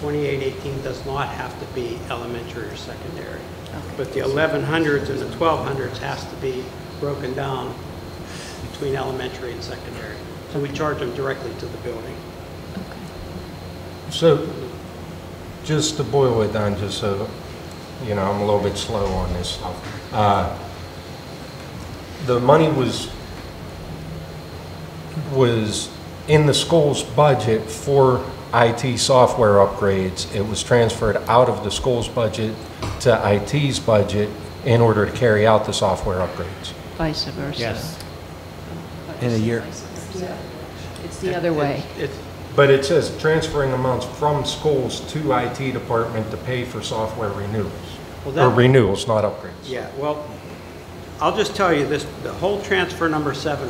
2818 does not have to be elementary or secondary. But the 1100s and the 1200s has to be broken down between elementary and secondary. So we charge them directly to the building. So, just to boil it down, just so, you know, I'm a little bit slow on this stuff. The money was in the school's budget for IT software upgrades. It was transferred out of the school's budget to IT's budget in order to carry out the software upgrades. vice versa. Yes. In a year. It's the other way. But it says transferring amounts from schools to IT department to pay for software renewals. Or renewals, not upgrades. Yeah, well, I'll just tell you this, the whole transfer number 7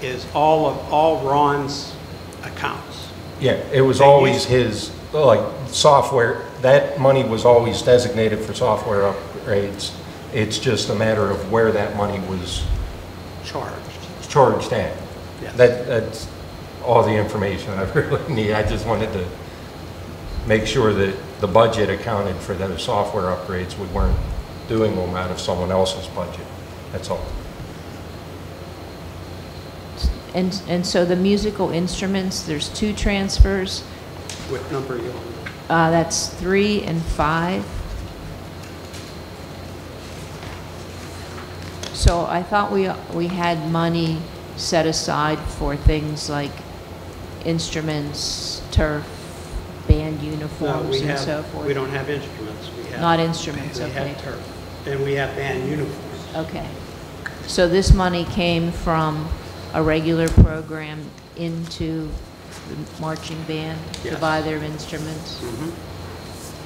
is all Ron's accounts. Yeah, it was always his, like, software, that money was always designated for software upgrades. It's just a matter of where that money was charged at. Yes. That's all the information I really need. I just wanted to make sure that the budget accounted for those software upgrades. We weren't doing them out of someone else's budget. That's all. And so the musical instruments, there's 2 transfers. What number are you on? That's 3 and 5. So I thought we had money set aside for things like instruments, turf, band No, uniforms, and so forth. we don't have instruments. We have. Not instruments, We okay. have turf, and we have band uniforms. Okay. So this money came from a regular program into the marching band to Yes. buy their instruments?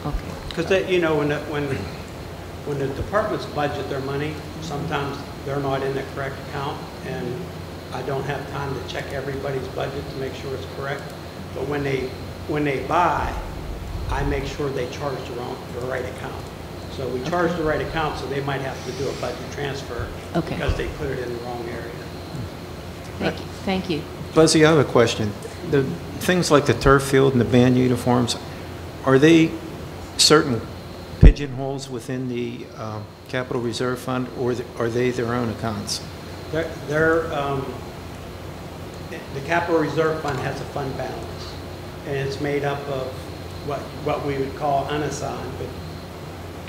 Okay. Because you know, when the departments budget their money, sometimes they're not in the correct account, and I don't have time to check everybody's budget to make sure it's correct. But when they buy, I make sure they charge the right account. So we charge the right account, so they might have to do a budget transfer Okay. because they put it in the wrong area. Thank you. Thank you. Buzzy, I have a question. The things like the turf field and the band uniforms, are they certain pigeonholes within the capital reserve fund, or are they their own accounts? The capital reserve fund has a fund balance, and it's made up of what we would call unassigned, but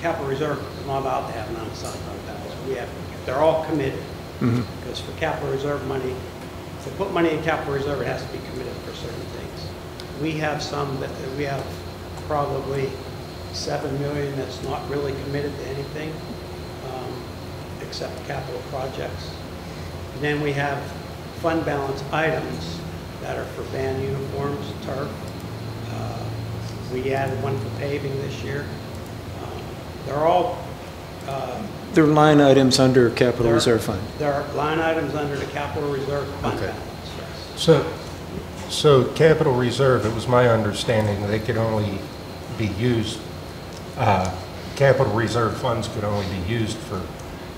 capital reserve is not allowed to have an unassigned fund balance. They're all committed, because for capital reserve money, to put money in capital reserve, it has to be committed for certain things. We have some that we have probably $7 million that's not really committed to anything except capital projects. And then we have fund balance items that are for band uniforms, turf. We added one for paving this year. They're all They're line items under capital reserve fund. there are line items under the capital reserve fund balance. So capital reserve, it was my understanding they could only be used, capital reserve funds could only be used for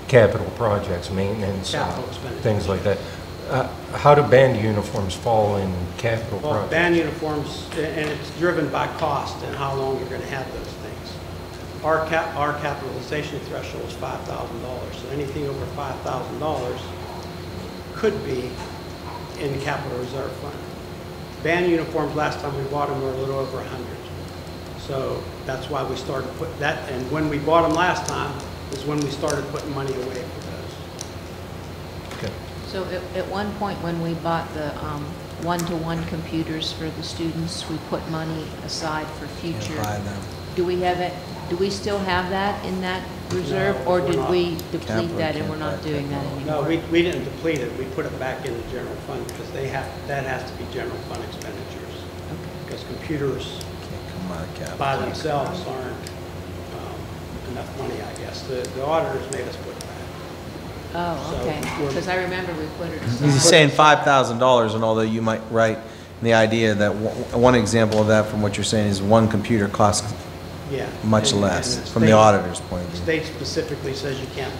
capital projects, maintenance, Capital expenditures. things like that. How do band uniforms fall in capital Well, projects? band uniforms, and it's driven by cost and how long you're going to have those things. Our capitalization threshold is $5,000, so anything over $5,000 could be in the capital reserve fund. Band uniforms, last time we bought them, were a little over 100. So that's why we started putting that, and when we bought them last time is when we started putting money away for those. Okay. So at one point when we bought the one-to-one computers for the students, we put money aside for future. Do we have it? Do we still have that in that reserve, No, or we're did not. we deplete that and we're not doing that No, anymore? we didn't deplete it. We put it back in the general fund because that has to be general fund expenditures. Because computers by themselves aren't enough money, I guess. The auditors made us put it back. Oh, So okay. we're- Because I remember we put it aside. He's saying $5,000, and although you might write the idea that one example of that from what you're saying is one computer costs Yeah. much And- less and the from the state- auditor's point of view. State specifically says you can't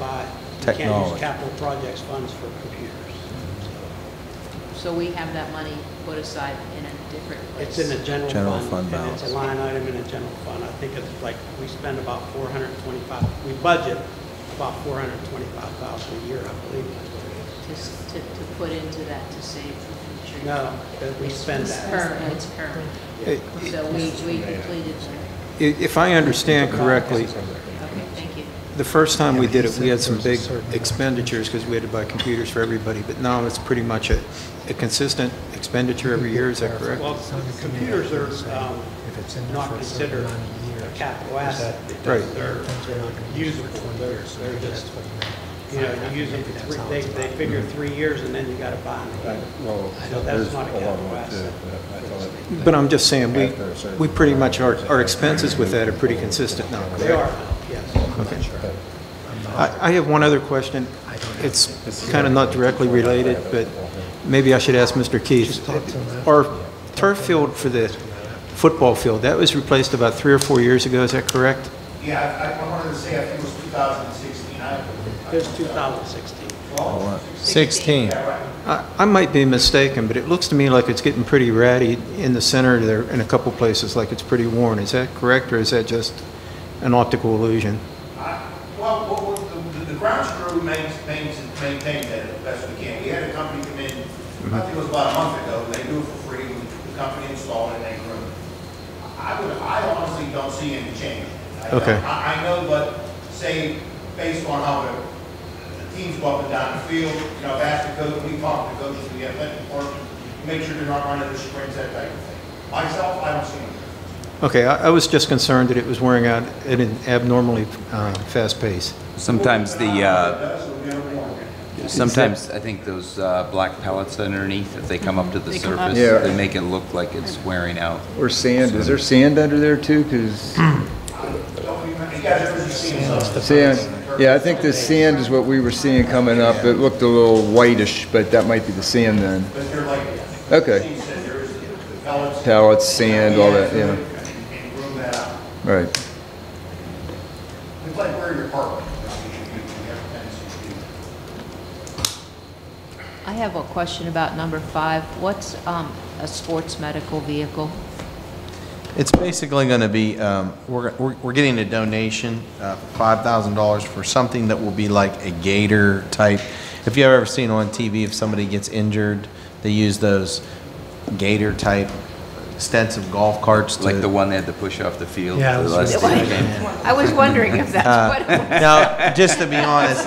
Technology. use capital projects funds for computers. So we have that money put aside in a different place? It's in the general fund. And balance. it's a line item in a general fund. I think it's like, we spend about 425, we budget about 425,000 a year, I believe. To put into that to save for future? No, that we spend It's that. current, it's current. So we depleted that. If I understand correctly, Okay, thank you. the first time we did it, we had some big expenditures because we had to buy computers for everybody, but now it's pretty much a consistent expenditure every year, is that correct? Well, computers are not considered a capital asset because Right. they're usable. They're just, you know, you use them for they figure 3 years and then you got to buy them. So that's not a capital asset. But I'm just saying, we pretty much, our expenses with that are pretty consistent now, correct? They are, yes. Okay. I have one other question. It's kind of not directly related, but maybe I should ask Mr. Keith. Our turf field for the football field, that was replaced about 3 or 4 years ago, is that correct? Yeah, I wanted to say, I think it was 2016. It was 2016. 16. I might be mistaken, but it looks to me like it's getting pretty ratty in the center there, in a couple places, like it's pretty worn. Is that correct, or is that just an optical illusion? Well, the grounds crew maintained that as best we can. We had a company come in, I think it was about a month ago, they do it for free. The company installed it and they groomed it. I honestly don't see any change. Okay. I know, but say, based on how the teams go up and down the field, you know, I've asked the coach, we talk to the coaches, we have athletic department, make sure they're not running the sprints, that type of thing. Myself, I don't see any. Okay, I was just concerned that it was wearing out at an abnormally fast pace. Sometimes sometimes I think those black pellets underneath, if they come up to the surface, Yeah. they make it look like it's wearing out. Or sand, is there sand under there too? Because sand, yeah, I think the sand is what we were seeing coming up. It looked a little whitish, but that might be the sand then. But they're like, Okay. there is the pellets. Pellets, sand, all that, yeah. And room that out. Right. It's like where your park. You have a tendency to do. I have a question about number 5. What's a sports medical vehicle? It's basically going to be, we're getting a donation, $5,000 for something that will be like a gator type. If you've ever seen on TV, if somebody gets injured, they use those gator type extensive golf carts. Like the one they had to push off the field. Yeah, for the it was last game. I was wondering if that's what it was. Now, just to be honest,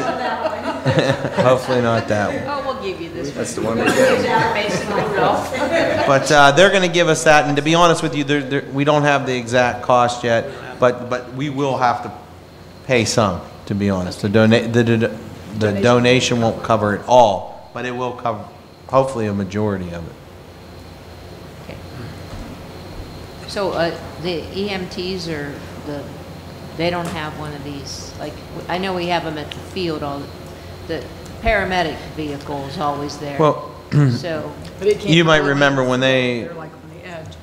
hopefully not that one. Oh, we'll give you this one. That's the one we Use information myself. But they're going to give us that, and to be honest with you, we don't have the exact cost yet, but we will have to pay some, to be honest. The donation won't cover it all, but it will cover hopefully a majority of it. So the EMTs they don't have one of these. Like, I know we have them at the field. The paramedic vehicle is always there. Well, so you might remember when They're like on the edge.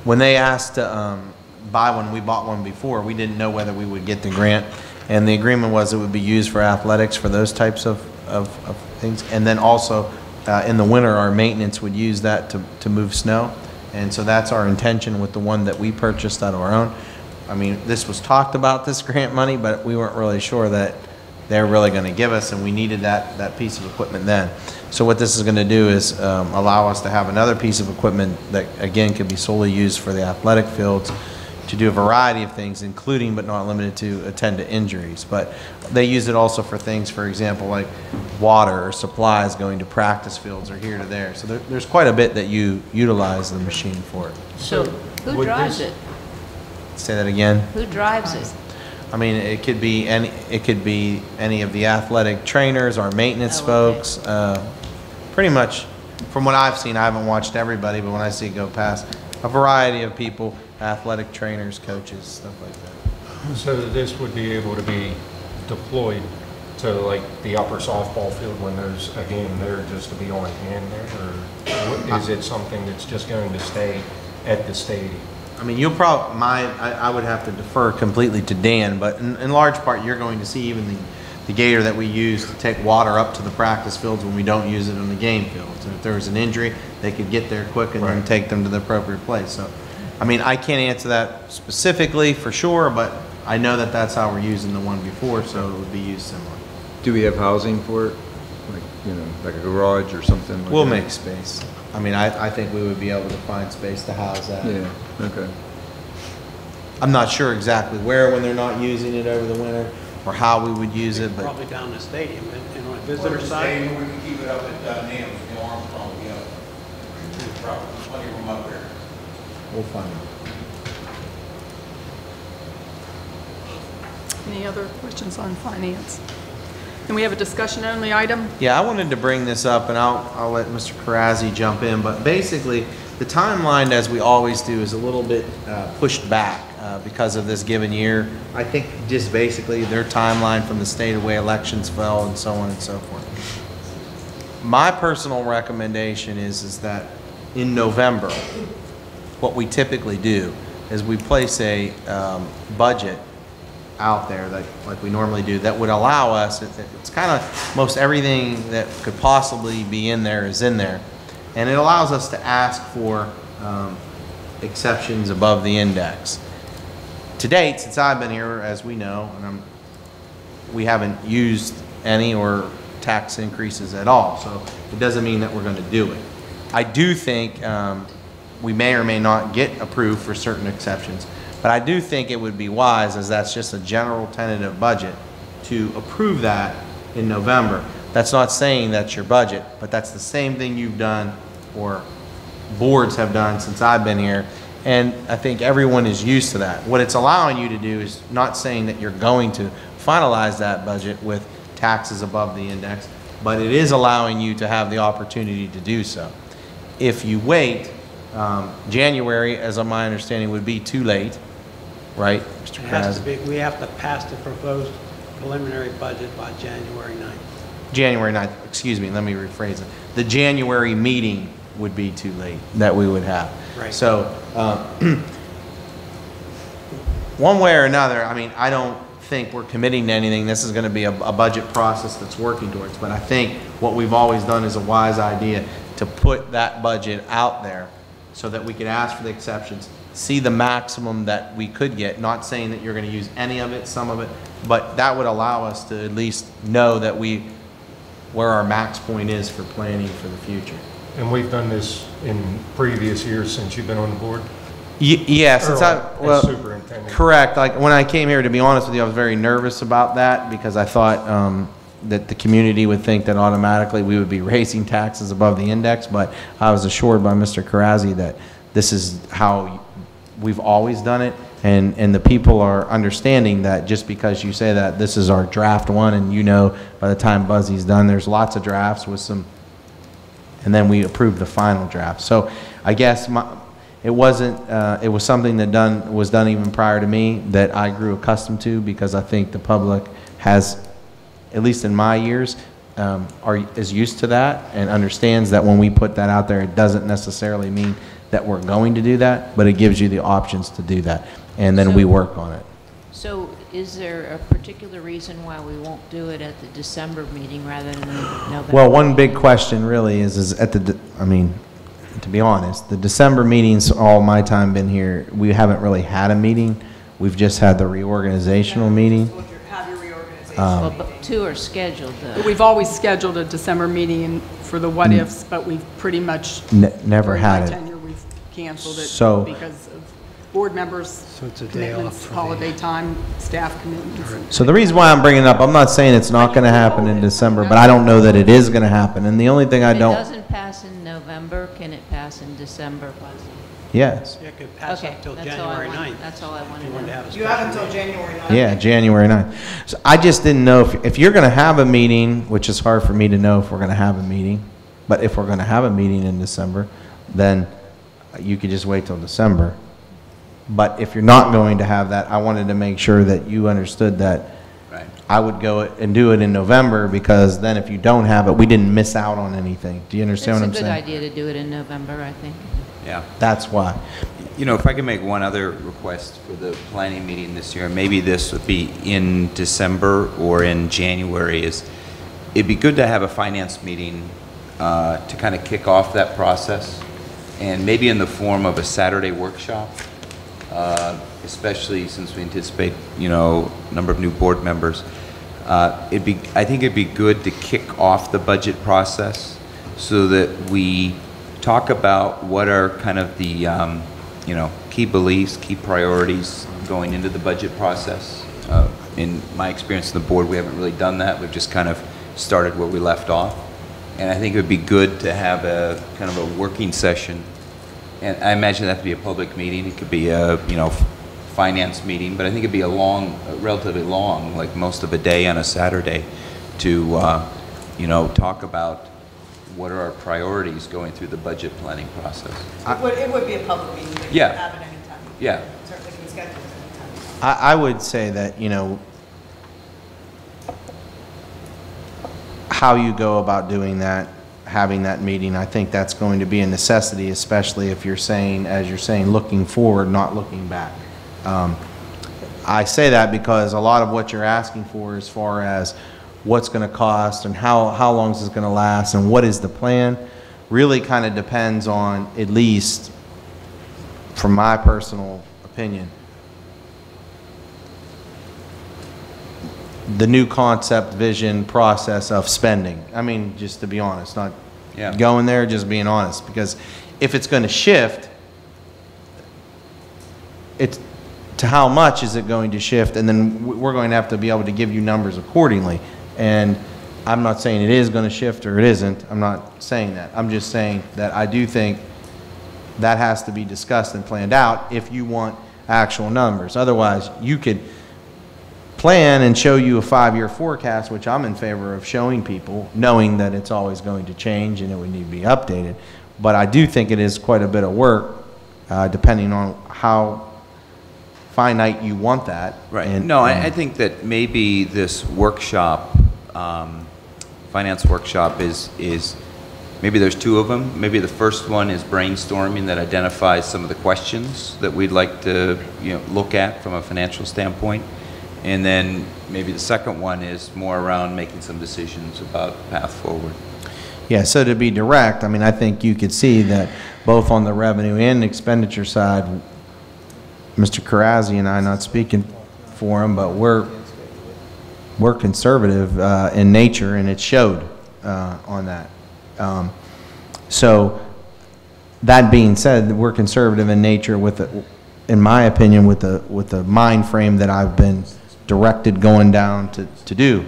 when they asked to buy one, we bought one before. We didn't know whether we would get the grant, and the agreement was it would be used for athletics, for those types of things, and then also in the winter, our maintenance would use that to move snow. And so that's our intention with the one that we purchased out of our own. I mean, this was talked about, this grant money, but we weren't really sure that they're really going to give us, and we needed that piece of equipment then. So what this is going to do is allow us to have another piece of equipment that, again, can be solely used for the athletic fields to do a variety of things, including but not limited to attend to injuries. But they use it also for things, for example, like water or supplies going to practice fields or here to there. So there's quite a bit that you utilize the machine for. So who drives it? Say that again. Who drives it? I mean, it could be any of the athletic trainers, our maintenance folks. Pretty much, from what I've seen, I haven't watched everybody, but when I see it go past, a variety of people, athletic trainers, coaches, stuff like that. So this would be able to be deployed to like the upper softball field when there's a game there, just to be on hand there, or is it something that's just going to stay at the stadium? I mean, you'll probably, I would have to defer completely to Dan, but in large part, you're going to see even the gator that we use to take water up to the practice fields when we don't use it on the game fields. And if there was an injury, they could get there quick and then take them to the appropriate place. So, I mean, I can't answer that specifically for sure, but I know that that's how we're using the one before, so it would be used similar. Do we have housing for it? Like, like a garage or something? Like We'll that? make space. I mean, I think we would be able to find space to house that. Yeah, okay. I'm not sure exactly where when they're not using it over the winter or how we would use it, but Probably down the stadium and on the visitor side. Stadium, we can keep it up at NAMS, the Armstrong, plenty of room up there. we'll find it. Any other questions on finance? And we have a discussion-only item. Yeah, I wanted to bring this up, and I'll let Mr. Karazzi jump in, but basically, the timeline, as we always do, is a little bit pushed back because of this given year. I think just basically their timeline from the state of way elections fell and so on and so forth. My personal recommendation is that in November, what we typically do is we place a budget out there that, like we normally do, that would allow us, it's kind of most everything that could possibly be in there is in there. And it allows us to ask for exceptions above the index. To date, since I've been here, as we know, and we haven't used any or tax increases at all. So it doesn't mean that we're going to do it. I do think we may or may not get approved for certain exceptions. But I do think it would be wise, as that's just a general tentative budget, to approve that in November. That's not saying that's your budget, but that's the same thing you've done, or boards have done since I've been here. And I think everyone is used to that. What it's allowing you to do is not saying that you're going to finalize that budget with taxes above the index, but it is allowing you to have the opportunity to do so. If you wait, January, as of my understanding, would be too late, right, Mr. It has to Kraz? be, we have to pass the proposed preliminary budget by January 9th. January 9th, excuse me, let me rephrase it. The January meeting would be too late that we would have. Right. So, one way or another, I mean, I don't think we're committing to anything. This is going to be a budget process that's working towards. But I think what we've always done is a wise idea to put that budget out there so that we could ask for the exceptions, see the maximum that we could get, not saying that you're going to use any of it, some of it, but that would allow us to at least know that where our max point is for planning for the future. And we've done this in previous years since you've been on the board? Yeah, since as superintendent. Correct. Like when I came here, to be honest with you, I was very nervous about that because I thought that the community would think that automatically we would be raising taxes above the index, but I was assured by Mr. Karazi that this is how we've always done it, and the people are understanding that just because you say that this is our draft one, and you know by the time Buzzy's done, there's lots of drafts with some, and then we approve the final draft. So I guess it wasn't, it was something that was done even prior to me that I grew accustomed to because I think the public has, at least in my years, is used to that and understands that when we put that out there, it doesn't necessarily mean that we're going to do that, but it gives you the options to do that, and then we work on it. So is there a particular reason why we won't do it at the December meeting rather than the November? Well, one big question really is at I mean, to be honest, the December meetings, all my time been here, we haven't really had a meeting. We've just had the reorganizational meeting. Have your reorganization. Well, but two are scheduled, though. We've always scheduled a December meeting for the what-ifs, but we've pretty much, Never during had my it. tenure, we've canceled it So- because of board members' it's a day off commitments, for the- holiday time, staff commitments. So the reason why I'm bringing it up, I'm not saying it's not going to happen in December, but I don't know that it is going to happen. And the only thing I If it don't, doesn't pass in November, can it pass in December, Buzzy? yes. Yeah, it could pass Okay, up till that's all I January want- 9th. that's all I wanted If you to wanted to know. have a You special have until meeting. January 9th. Yeah, January 9th. So I just didn't know if you're going to have a meeting, which is hard for me to know if we're going to have a meeting, but if we're going to have a meeting in December, then you could just wait till December. But if you're not going to have that, I wanted to make sure that you understood that I would go and do it in November, because then if you don't have it, we didn't miss out on anything. Do you understand what I'm It's a saying? good idea to do it in November, I think. Yeah. That's why. You know, if I could make one other request for the planning meeting this year, maybe this would be in December or in January, is it'd be good to have a finance meeting to kind of kick off that process, and maybe in the form of a Saturday workshop, especially since we anticipate, you know, a number of new board members. I think it'd be good to kick off the budget process so that we talk about what are kind of the, you know, key beliefs, key priorities going into the budget process. In my experience on the board, we haven't really done that. We've just kind of started where we left off. And I think it would be good to have a kind of a working session. And I imagine that to be a public meeting. It could be a, you know, finance meeting, but I think it'd be a relatively long, like most of a day on a Saturday, to, you know, talk about what are our priorities going through the budget planning process. It would be a public meeting. But Yeah. You can have it anytime. Yeah. Certainly can schedule it anytime. I would say that, you know, how you go about doing that, having that meeting, I think that's going to be a necessity, especially if you're saying, as you're saying, looking forward, not looking back. I say that because a lot of what you're asking for as far as what's going to cost and how long is this going to last and what is the plan really kind of depends on, at least from my personal opinion, the new concept, vision, process of spending. I mean, just to be honest, not going there, just being honest. Because if it's going to shift, it's to how much is it going to shift, and then we're going to have to be able to give you numbers accordingly. And I'm not saying it is going to shift or it isn't. I'm not saying that. I'm just saying that I do think that has to be discussed and planned out if you want actual numbers. Otherwise, you could plan and show you a 5-year forecast, which I'm in favor of showing people, knowing that it's always going to change and it would need to be updated. But I do think it is quite a bit of work, depending on how finite you want that. Right. And, No, I think that maybe this workshop, finance workshop is, maybe there's 2 of them. Maybe the first one is brainstorming that identifies some of the questions that we'd like to, look at from a financial standpoint. And then maybe the second one is more around making some decisions about path forward. yeah, so to be direct, I mean, I think you could see that both on the revenue and expenditure side, Mr. Karazzi and I, not speaking for him, but we're conservative in nature, and it showed on that. So that being said, we're conservative in nature with the, in my opinion, with the mind frame that I've been directed going down to do.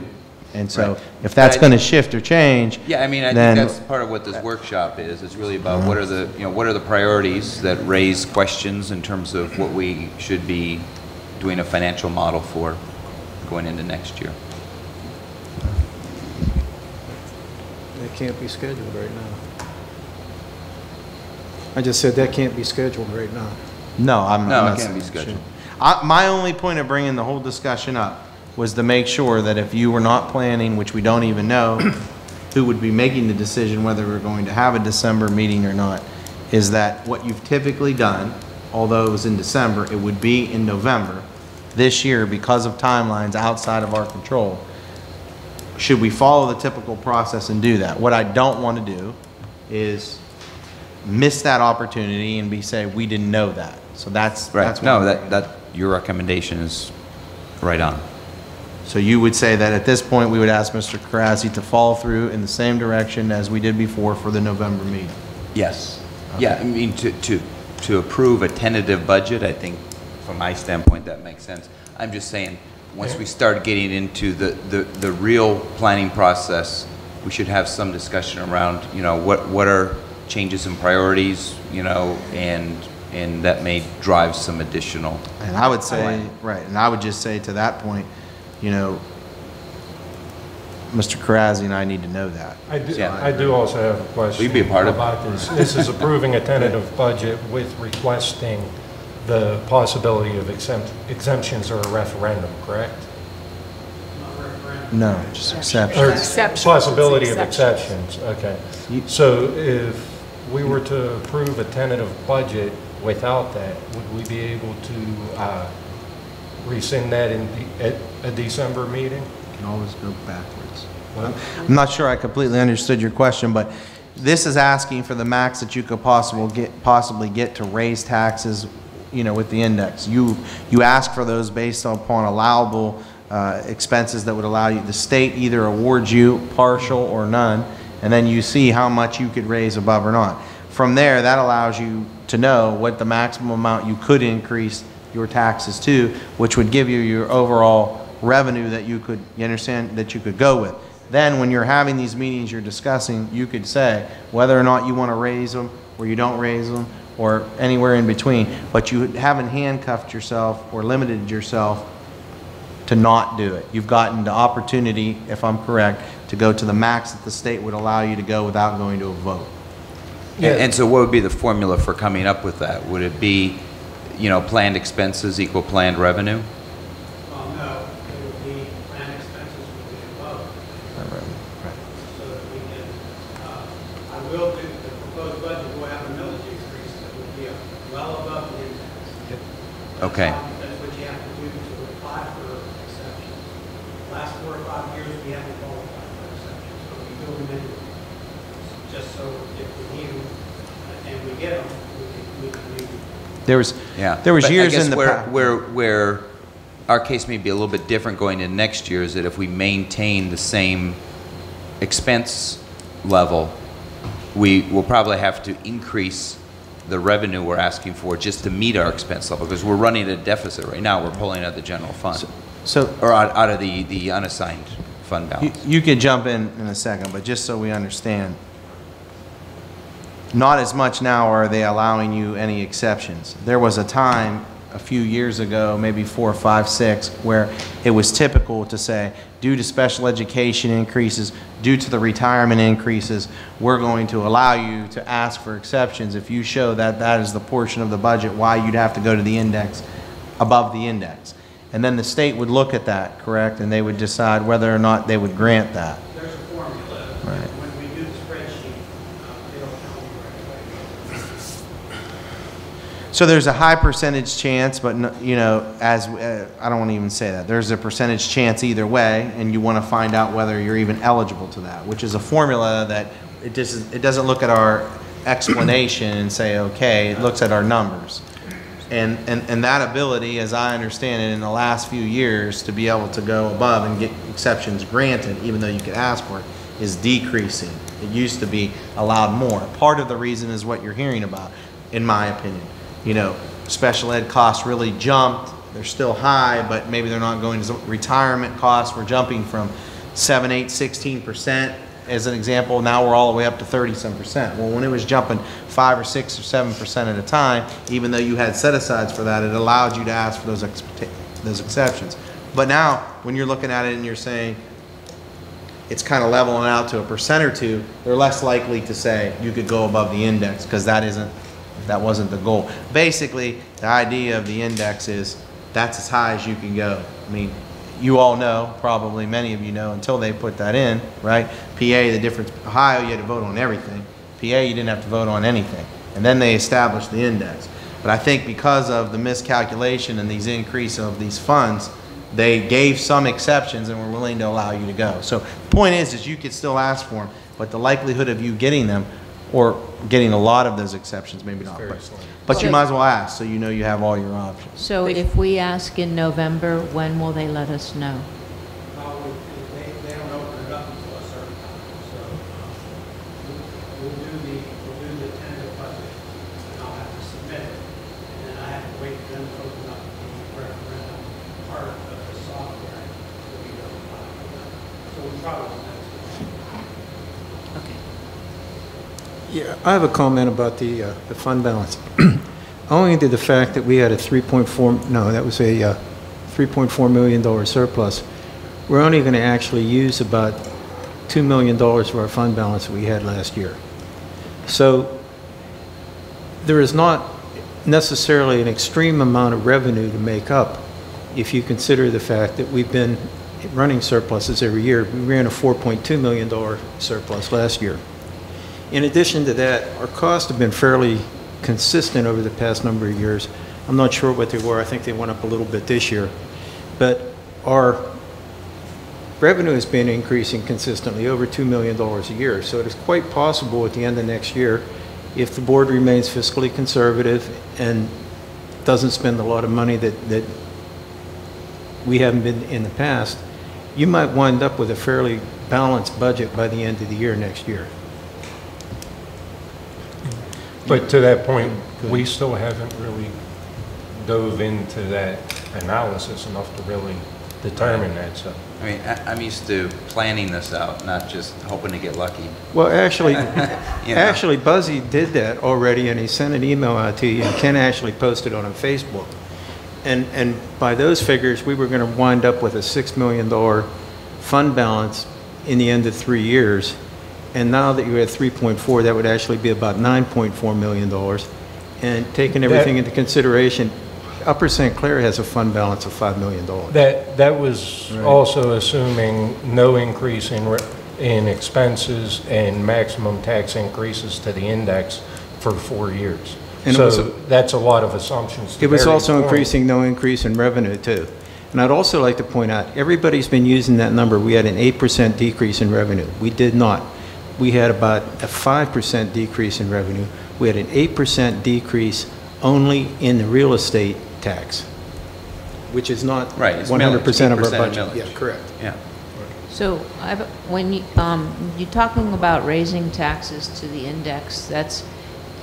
And so Right. if that's going to shift or change, Yeah, I mean, I then think that's part of what this workshop is. It's really about what are the, what are the priorities that raise questions in terms of what we should be doing a financial model for going into next year. That can't be scheduled right now. I just said that can't be scheduled right now. no, I'm No, not it can't be saying it scheduled. should. My only point of bringing the whole discussion up was to make sure that if you were not planning, which we don't even know, who would be making the decision whether we're going to have a December meeting or not, is that what you've typically done, although it was in December, it would be in November. This year, because of timelines outside of our control, should we follow the typical process and do that? What I don't want to do is miss that opportunity and say, we didn't know that. So that's Right. what No, I'm that, bringing. that, your recommendation is right on. So you would say that at this point, we would ask Mr. Karazzi to follow through in the same direction as we did before for the November meeting? Yes. Yeah, I mean, to approve a tentative budget, I think, from my standpoint, that makes sense. I'm just saying, once we start getting into the real planning process, we should have some discussion around, what are changes in priorities, and that may drive some additional. And I would say, right, and I would just say to that point, Mr. Karazzi and I need to know that. I do also have a question. Will you be a part of it? about this. This is approving a tentative budget with requesting the possibility of exemptions or a referendum, correct? No, just Or exceptions. possibility of exceptions, okay. So if we were to approve a tentative budget without that, would we be able to rescind that at a December meeting? Can always go backwards. I'm not sure I completely understood your question, but this is asking for the max that you could possibly get to raise taxes, with the index. You ask for those based upon allowable expenses that would allow you, the state either awards you partial or none, and then you see how much you could raise above or not. From there, that allows you to know what the maximum amount you could increase your taxes to, which would give you your overall revenue that you could, that you could go with. Then when you're having these meetings you're discussing, you could say whether or not you want to raise them or you don't raise them or anywhere in between, but you haven't handcuffed yourself or limited yourself to not do it. You've gotten the opportunity, if I'm correct, to go to the max that the state would allow you to go without going to a vote. And so what would be the formula for coming up with that? Would it be, planned expenses equal planned revenue? Well, no, it would be planned expenses would be above. So that we can, I will do, the proposed budget will have a millage increase that would be well above the index. Okay. That's what you have to do to apply for exceptions. Last 4 or 5 years, we haven't qualified for exceptions, so we build them in, just so if we need them, and we get them, we can use them. There was But years I guess in the past. where our case may be a little bit different going into next year is that if we maintain the same expense level, we will probably have to increase the revenue we're asking for just to meet our expense level, because we're running a deficit right now. We're pulling out of the general fund. Or out of the unassigned fund balance. You could jump in a second, but just so we understand, not as much now are they allowing you any exceptions. There was a time a few years ago, maybe 4, 5, 6, where it was typical to say, due to special education increases, due to the retirement increases, we're going to allow you to ask for exceptions if you show that that is the portion of the budget why you'd have to go to the index, above the index. And then the state would look at that, correct? And they would decide whether or not they would grant that. There's a formula. Right. When we do the spreadsheet, they don't tell me right away. So there's a high percentage chance, but you know, as I don't want to even say that. There's a percentage chance either way, and you want to find out whether you're even eligible to that, which is a formula that it doesn't look at our explanation and say, okay, it looks at our numbers. And that ability, as I understand it, in the last few years, to be able to go above and get exceptions granted, even though you could ask for it, is decreasing. It used to be allowed more. Part of the reason is what you're hearing about, in my opinion. You know, special ed costs really jumped. They're still high, but maybe they're not going to retirement costs. We're jumping from 7, 8, 16%. As an example, now we're all the way up to 30-some%. Well, when it was jumping 5 or 6 or 7% at a time, even though you had set-asides for that, it allowed you to ask for those exceptions. But now, when you're looking at it and you're saying it's kind of leveling out to a percent or two, they're less likely to say you could go above the index, because that wasn't the goal. Basically, the idea of the index is that's as high as you can go. I mean, you all know, probably many of you know, until they put that in, right? PA, the difference, Ohio, you had to vote on everything. PA, you didn't have to vote on anything. And then they established the index. But I think because of the miscalculation and these increase of these funds, they gave some exceptions and were willing to allow you to go. So the point is you could still ask for them, but the likelihood of you getting them, or getting a lot of those exceptions, maybe not. But you might as well ask, so you know you have all your options. So if we ask in November, when will they let us know? They don't open it up until a certain time. So we'll do the tentative budget, and I'll have to submit it, and then I have to wait for them to open up the referendum part of the software that we go by. So we probably won't have to. Yeah, I have a comment about the fund balance. Owing to the fact that we had a $3.4 million surplus, we're only going to actually use about $2 million of our fund balance that we had last year. So there is not necessarily an extreme amount of revenue to make up if you consider the fact that we've been running surpluses every year. We ran a $4.2 million surplus last year. In addition to that, our costs have been fairly consistent over the past number of years. I'm not sure what they were. I think they went up a little bit this year. But our revenue has been increasing consistently, over $2 million a year. So it is quite possible at the end of next year, if the board remains fiscally conservative and doesn't spend a lot of money that we haven't been in the past, you might wind up with a fairly balanced budget by the end of the year next year. But to that point, we still haven't really dove into that analysis enough to really determine that. So, I mean, I'm used to planning this out, not just hoping to get lucky. Well, actually, You know. actually, Buzzy did that already, and he sent an email out to you, and Ken actually posted on Facebook. And by those figures, we were going to wind up with a $6 million fund balance in the end of 3 years. And now that you're at 3.4, that would actually be about $9.4 million. And taking everything into consideration, Upper St. Clair has a fund balance of $5 million. that was also assuming no increase in expenses and maximum tax increases to the index for 4 years. And so that's a lot of assumptions. It was also increasing, no increase in revenue too. And I'd also like to point out, everybody's been using that number. We had an 8% decrease in revenue. We did not. We had about a 5% decrease in revenue. We had an 8% decrease only in the real estate tax, which is not 100% of our budget. Yeah, correct. Yeah. So when you're talking about raising taxes to the index, that's,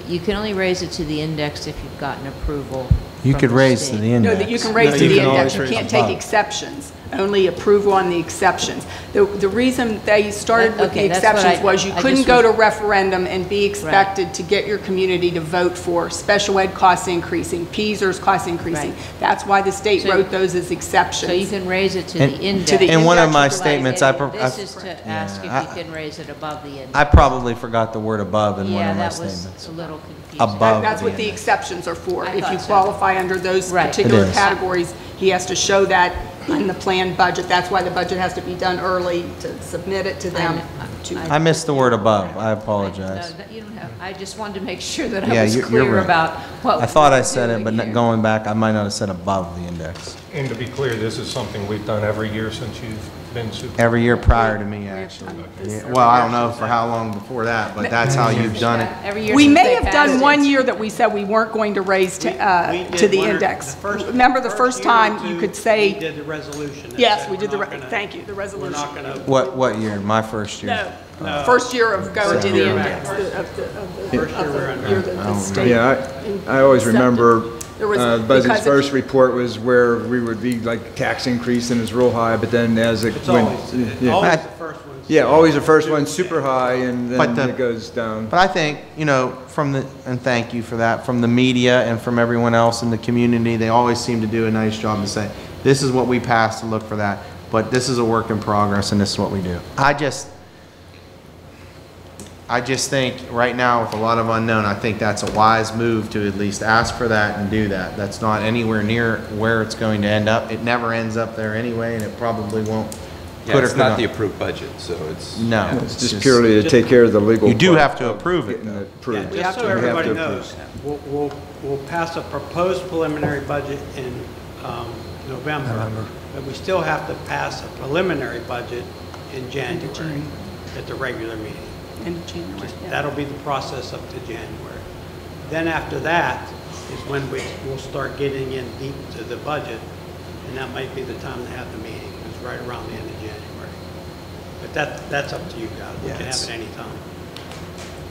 you can only raise it to the index if you've gotten approval. You from could the raise state. to the No, index. that you can raise No, to you the can index, always you raise can't take above. exceptions, only approval on the exceptions. The reason they started with the Okay, that's what exceptions was I you just couldn't go was- to referendum and be expected to get your community to vote for special ed costs increasing, PSERS costs increasing. Right. That's why the state So- wrote those as exceptions. So you can raise it to And- the index. To the In one of index, my you can raise statements, This is to ask Yeah, if you can raise it above the index. I probably forgot the word above in one Yeah, of my that was statements. a little confusing. Above That's what the index. exceptions are for. I If thought you so. qualify under those Right. particular It is. categories, he has to show that in the planned budget. That's why the budget has to be done early, to submit it to them. I missed the word above. I No, apologize. you don't have, I just wanted to make sure that Yeah, I was you're clear right. about what. I thought we I were said it, doing but here. going back, I might not have said above the index. And to be clear, this is something we've done every year since you've been supervisor. Every year prior to me, actually. Yeah, well, I don't know for how long before that, but that's how you've done it. Every year We since may they have passed done it. one year that we said we weren't going to raise We to did the one or- index. the first- Remember the first year or time you two, could say, We did the resolution. that yes, said we did we're not gonna- thank you, the We're resolution. not going to. What year? My first year? No, first year of going to the First index, year. of the First year we're under. year that the state. Yeah, I always accepted. remember There was- Buzz's because first report was where we would be like tax increase and it's real high, but then as it It's went. always yeah. the first one. Yeah, always the first one super high and But then the- it goes down. But I think, and thank you for that, from the media and from everyone else in the community, they always seem to do a nice job to say, this is what we passed to look for that, but this is a work in progress and this is what we do. I just think right now with a lot of unknown, I think that's a wise move to at least ask for that and do that. That's not anywhere near where it's going to end up. It never ends up there anyway, and it probably won't. Yeah, it's not the approved budget, so it's. No. yeah. It's just purely to take care of the legal. You do part have to of approve it, getting though. approved. Yeah, just so We have to everybody approve. knows, we'll pass a proposed preliminary budget in November, but we still have to pass a preliminary budget in January at the regular meeting. In January, yeah. That'll be the process up to January. Then after that is when we'll start getting in deep to the budget, and that might be the time to have the meeting, it's right around the end of January. But that's up to you guys, we can have it any time.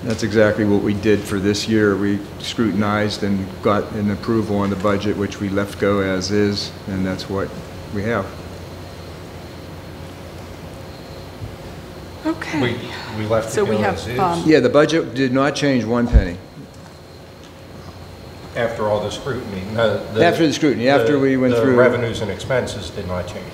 That's exactly what we did for this year. We scrutinized and got an approval on the budget, which we left go as is, and that's what we have. Okay. We left So it we go have, as is Yeah, the budget did not change one penny. after all the scrutiny. No, After the scrutiny, after we went through- The revenues and expenses did not change.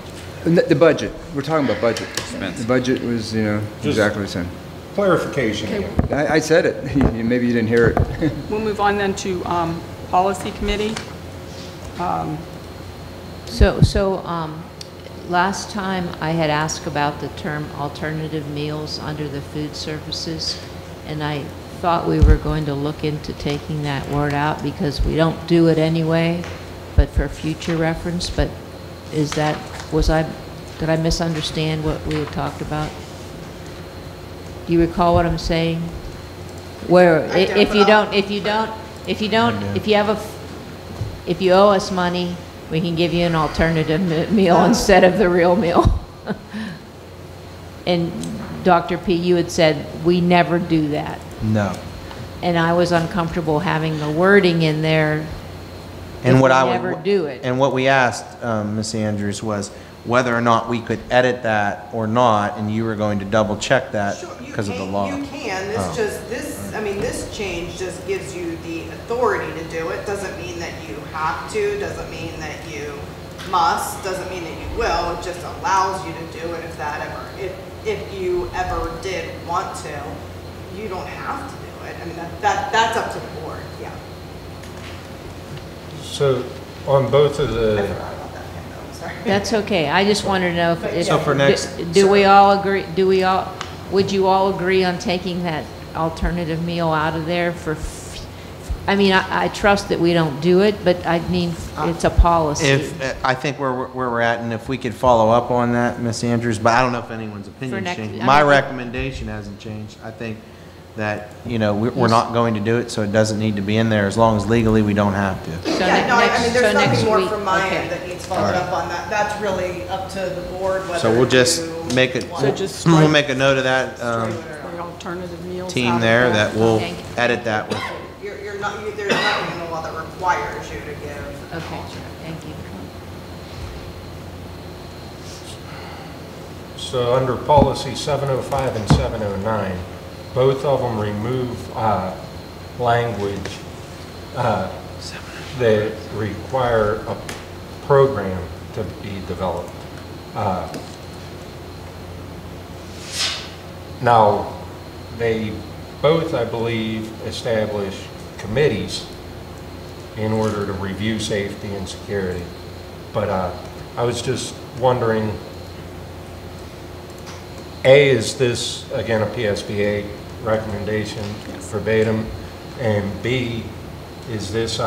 The budget, we're talking about budget. Expense. The budget was, exactly the same. Clarification here. I said it, maybe you didn't hear it. We'll move on then to Policy Committee. Last time I had asked about the term alternative meals under the food services, and I thought we were going to look into taking that word out because we don't do it anyway, but for future reference, but did I misunderstand what we had talked about? Do you recall what I'm saying? Where, if you owe us money, we can give you an alternative meal instead of the real meal. And Dr. P, you had said, we never do that. No. And I was uncomfortable having the wording in there And if what we I would, never do it. And what we asked Ms. Andrews was whether or not we could edit that or not, and you were going to double check that because of the law. You can, Oh. this change just gives you the authority to do it, doesn't mean that you have to, doesn't mean that you must, doesn't mean that you will, it just allows you to do it if you ever did want to. You don't have to do it, I mean, that's up to the board, yeah. So on both of I the, forgot about that, I'm sorry. That's okay. I just wanted to know if. So for next- Do we all agree, would you all agree on taking that alternative meal out of there I mean, I trust that we don't do it, but I mean, it's a policy. I think where we're at, and if we could follow up on that, Ms. Andrews, but I don't know if anyone's opinion's next- changed. I My mean- recommendation hasn't changed. I think that, we're not going to do it, so it doesn't need to be in there, as long as legally we don't have to. So Yeah, no, I next- mean, so there's next nothing more week- from my okay. end that needs followed up on that. That's really up to the board whether So we'll just you make it, want- we'll make a note of that The alternative meals. team out of there that. that will Thank you. edit that with. there's nothing in the law that requires you to give. Okay, thank you. So under policy 705 and 709, both of them remove language that require a program to be developed. Now, they both, I believe, establish committees in order to review safety and security. But I was just wondering, A, is this, again, a PSBA recommendation verbatim? And B, is this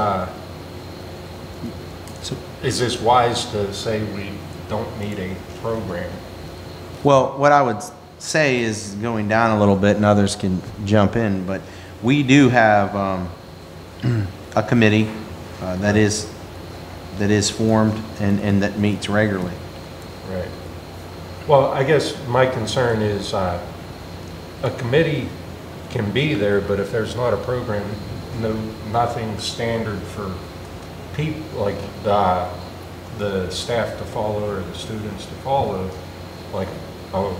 wise to say we don't need a program? Well, what I would say is going down a little bit, and others can jump in, but we do have a committee that is formed and that meets regularly. Right. Well, I guess my concern is a committee can be there, but if there's not a program, nothing standard for people like the staff to follow or the students to follow, like a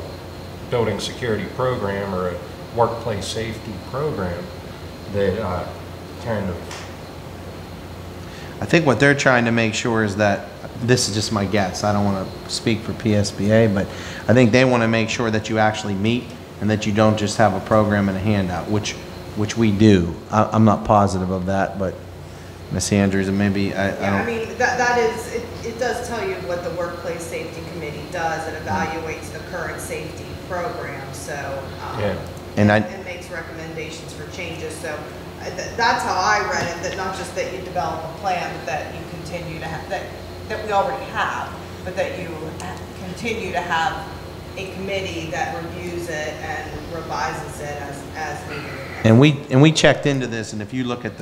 building security program or a workplace safety program that kind of... I think what they're trying to make sure is that, this is just my guess, I don't want to speak for PSBA, but I think they want to make sure that you actually meet and that you don't just have a program and a handout, which we do. I'm not positive of that, but Ms. Andrews, and maybe I don't... I mean, that is, it does tell you what the Workplace Safety Committee does. It evaluates the current safety program, so, and makes recommendations for changes. So that's how I read it, that not just that you develop a plan, but that you continue to have, that we already have, but that you continue to have a committee that reviews it and revises it as needed. And we checked into this, and if you look at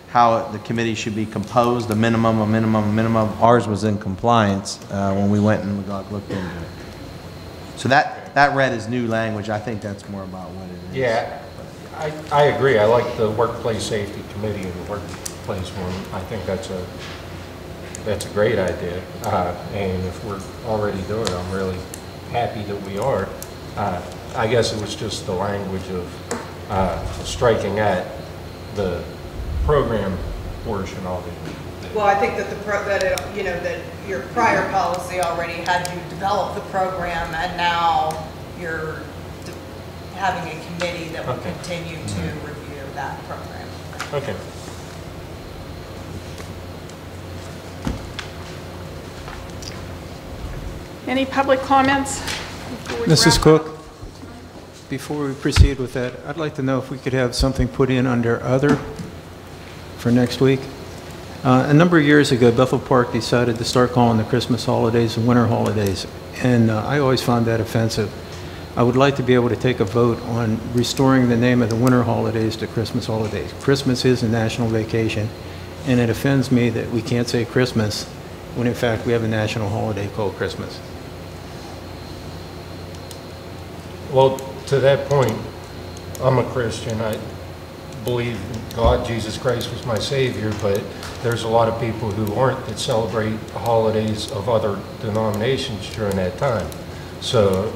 how the committee should be composed, a minimum, ours was in compliance when we went and looked into it. So that read as new language. I think that's more about what it is. Yeah, I agree. I like the workplace safety committee and the workplace one. I think that's a great idea. And if we're already doing it, I'm really happy that we are. I guess it was just the language of striking at the program portion of it. Well, I think that that your prior policy already had you develop the program, and now you're having a committee that will continue to review that program. Okay. Any public comments? Mrs. Cook, before we proceed with that, I'd like to know if we could have something put in under other for next week. A number of years ago, Bethel Park decided to start calling the Christmas holidays and winter holidays, and I always found that offensive. I would like to be able to take a vote on restoring the name of the winter holidays to Christmas holidays. Christmas is a national vacation, and it offends me that we can't say Christmas when in fact we have a national holiday called Christmas. Well, to that point, I'm a Christian. I believe God, Jesus Christ was my Savior, but there's a lot of people who aren't that celebrate holidays of other denominations during that time. So,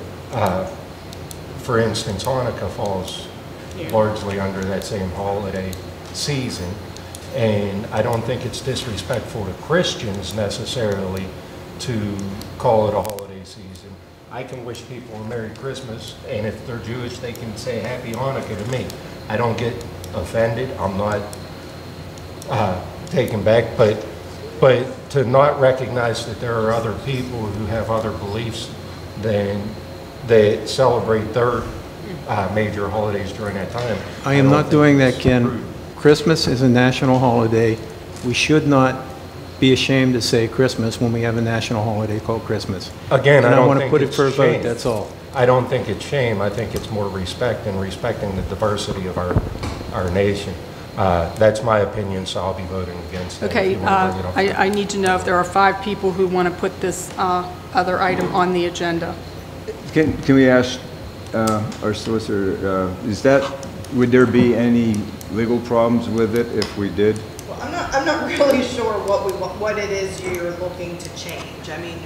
for instance, Hanukkah falls largely under that same holiday season, and I don't think it's disrespectful to Christians necessarily to call it a holiday season. I can wish people a Merry Christmas, and if they're Jewish, they can say Happy Hanukkah to me. I don't get offended. I'm not taken back, but to not recognize that there are other people who have other beliefs than that celebrate their major holidays during that time. I am not doing that, Ken. Christmas is a national holiday. We should not be ashamed to say Christmas when we have a national holiday called Christmas. Again, and I don't want to think put it it's for a vote, shame. that's all. I don't think it's shame. I think it's more respect and respecting the diversity of our nation. That's my opinion, so I'll be voting against it. Okay, I need to know if there are 5 people who want to put this other item on the agenda. Can we ask our solicitor, would there be any legal problems with it if we did? Well, I'm not really sure what it is you're looking to change. I mean,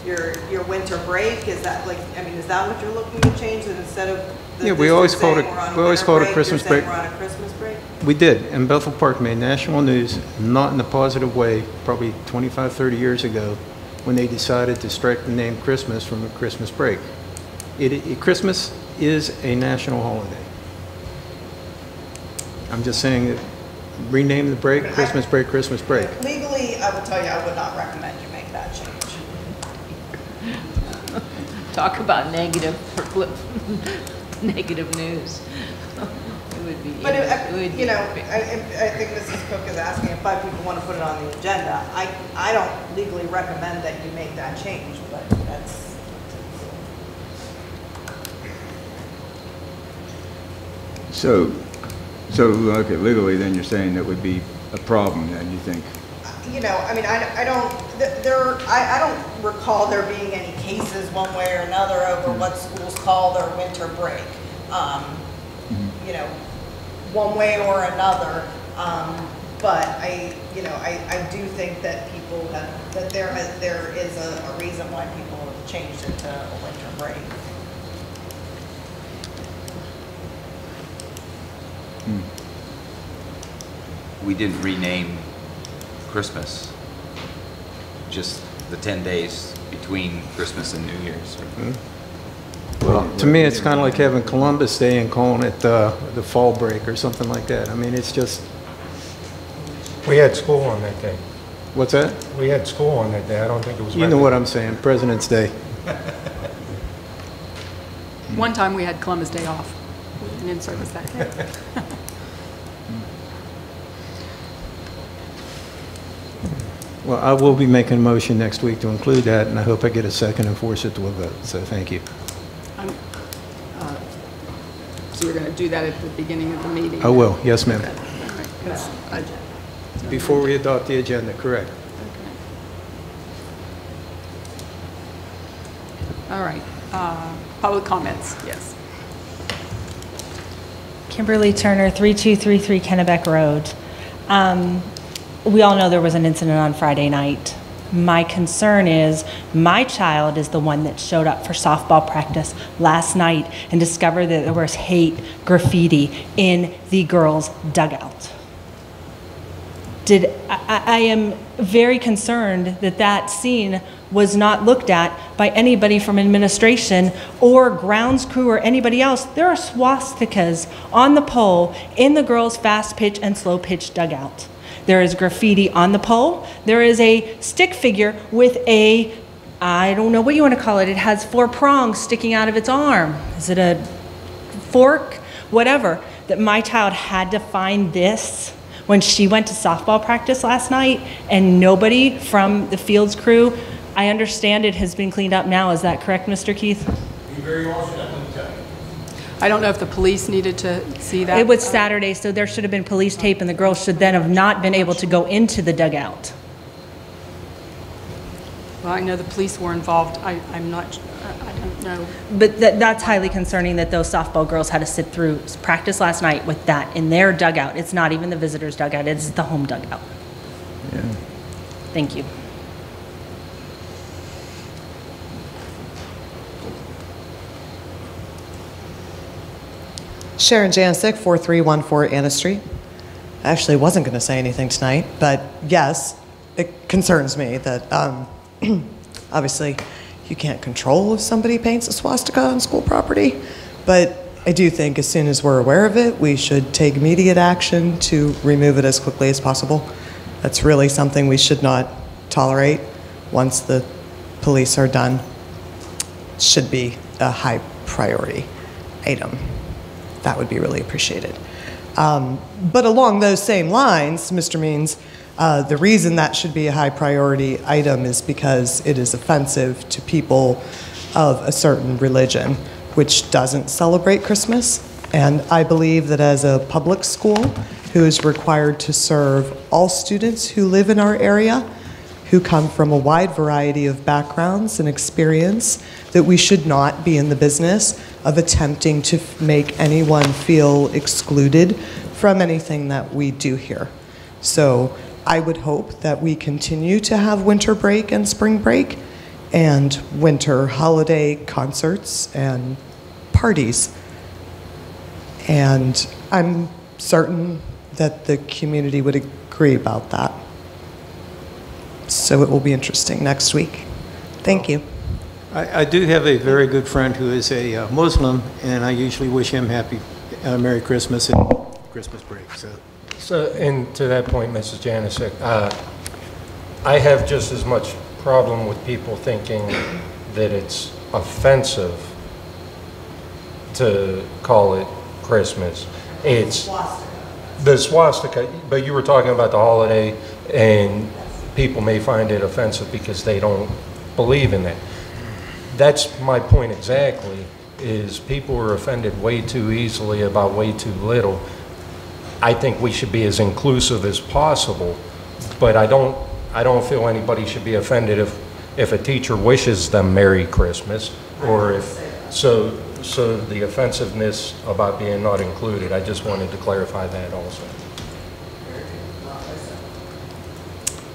your winter break, is that like, I mean, is that what you're looking to change, that instead of the Yeah, we always district called saying it, we're on a we always winter called it break, Christmas you're break. saying we're on a Christmas break? We did, and Bethel Park made national news, not in a positive way, probably 25, 30 years ago, when they decided to strike the name Christmas from the Christmas break. Christmas is a national holiday. I'm just saying that rename the break, Christmas break, Christmas break. Legally, I will tell you, I would not recommend you make that change. Talk about negative, negative news. It would be, But it would you know, be- I think Mrs. Cook is asking if 5 people want to put it on the agenda. I don't legally recommend that you make that change, but that's. So, okay, legally, then you're saying that would be a problem, then, you think? You know, I mean, I don't recall there being any cases one way or another over what schools call their winter break. You know, one way or another. But I do think that people have, that there is a reason why people have changed it to a winter break. We didn't rename Christmas, just the 10 days between Christmas and New Year's. Well, to me, it's kind of like having Columbus Day and calling it the fall break or something like that. I mean, it's just... We had school on that day. What's that? We had school on that day. I don't think it was... You know what I'm saying, President's Day. One time we had Columbus Day off. We didn't in-service that day. Well, I will be making a motion next week to include that, and I hope I get a second and force it to a vote, so thank you. So you're going to do that at the beginning of the meeting? I will, yes, ma'am. All right, 'cause Before we adopt the agenda, correct. all right. Public comments, yes. Kimberly Turner, 3233 Kennebec Road. We all know there was an incident on Friday night. My concern is my child is the one that showed up for softball practice last night and discovered that there was hate graffiti in the girls' dugout. I am very concerned that that scene was not looked at by anybody from administration or grounds crew or anybody else. There are swastikas on the pole in the girls' fast pitch and slow pitch dugout. There is graffiti on the pole. There is a stick figure with a, I don't know what you want to call it. It has 4 prongs sticking out of its arm. Is it a fork? Whatever. That my child had to find this when she went to softball practice last night, and nobody from the fields crew. I understand it has been cleaned up now. Is that correct, Mr. Keith? Be very honest, I wouldn't tell you. I don't know if the police needed to see that. It was Saturday, so there should have been police tape, and the girls should then have not been able to go into the dugout. Well, I know the police were involved. I don't know. But that's highly concerning that those softball girls had to sit through practice last night with that in their dugout. It's not even the visitors' dugout, it's the home dugout. Yeah. Thank you. Sharon Janicek, 4314 Anna Street. I actually wasn't going to say anything tonight, but yes, it concerns me that obviously you can't control if somebody paints a swastika on school property, but I do think as soon as we're aware of it, we should take immediate action to remove it as quickly as possible. That's really something we should not tolerate once the police are done. It should be a high priority item. That would be really appreciated. But along those same lines, Mr. Means, the reason that should be a high priority item is because it is offensive to people of a certain religion, which doesn't celebrate Christmas. And I believe that as a public school who is required to serve all students who live in our area, who come from a wide variety of backgrounds and experience, that we should not be in the business of attempting to make anyone feel excluded from anything that we do here. So I would hope that we continue to have winter break and spring break and winter holiday concerts and parties. And I'm certain that the community would agree about that. So it will be interesting next week. Thank you. I do have a very good friend who is a Muslim, and I usually wish him Merry Christmas and Christmas break. So, and to that point, Mrs. Janasek, I have just as much problem with people thinking that it's offensive to call it Christmas. It's the swastika, but you were talking about the holiday, and people may find it offensive because they don't believe in that. That's my point exactly, is people are offended way too easily about way too little. I think we should be as inclusive as possible, but I don't feel anybody should be offended if a teacher wishes them Merry Christmas, or if, so the offensiveness about being not included, I just wanted to clarify that also.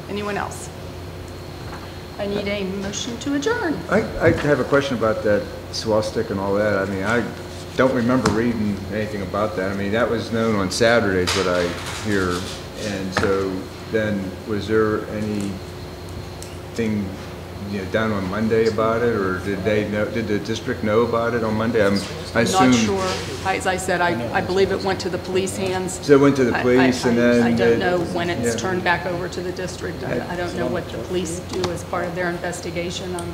Anyone else? I need a motion to adjourn. I have a question about that swastika and all that. I mean, I don't remember reading anything about that. I mean, that was known on Saturdays, what I hear. And so then, was there anything, done on Monday about it, or did the district know about it on Monday? I assume. Not sure. As I said, I believe it went to the police hands. So it went to the police, and then I don't know when it's turned back over to the district. I don't know what the police do as part of their investigation. I'm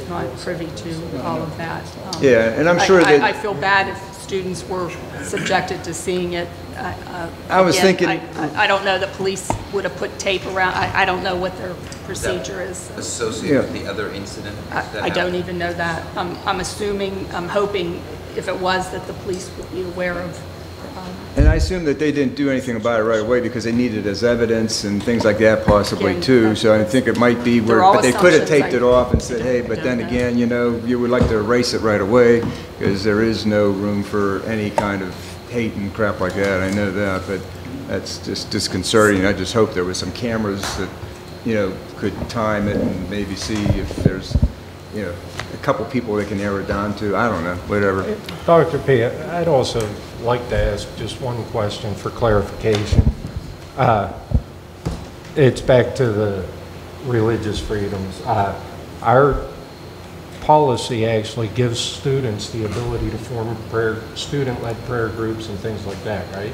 not privy to all of that. Yeah, and I'm sure that I feel bad if students were subjected to seeing it. I was thinking. I don't know that police would have put tape around. I don't know what their procedure is. Associated with the other incident? I don't even know that. I'm assuming, I'm hoping, if it was, that the police would be aware of. And I assume that they didn't do anything about it right away because they needed it as evidence and things like that possibly too. So I think it might be where, but they could have taped it off and said, hey, but then again, you would like to erase it right away because there is no room for any kind of hate and crap like that. I know that, but that's just disconcerting. I just hope there was some cameras that, could time it and maybe see if there's, a couple people they can narrow it down to. I don't know, whatever. Dr. P, I'd also like to ask just one question for clarification. It's back to the religious freedoms. Our policy actually gives students the ability to form student-led prayer groups and things like that, right?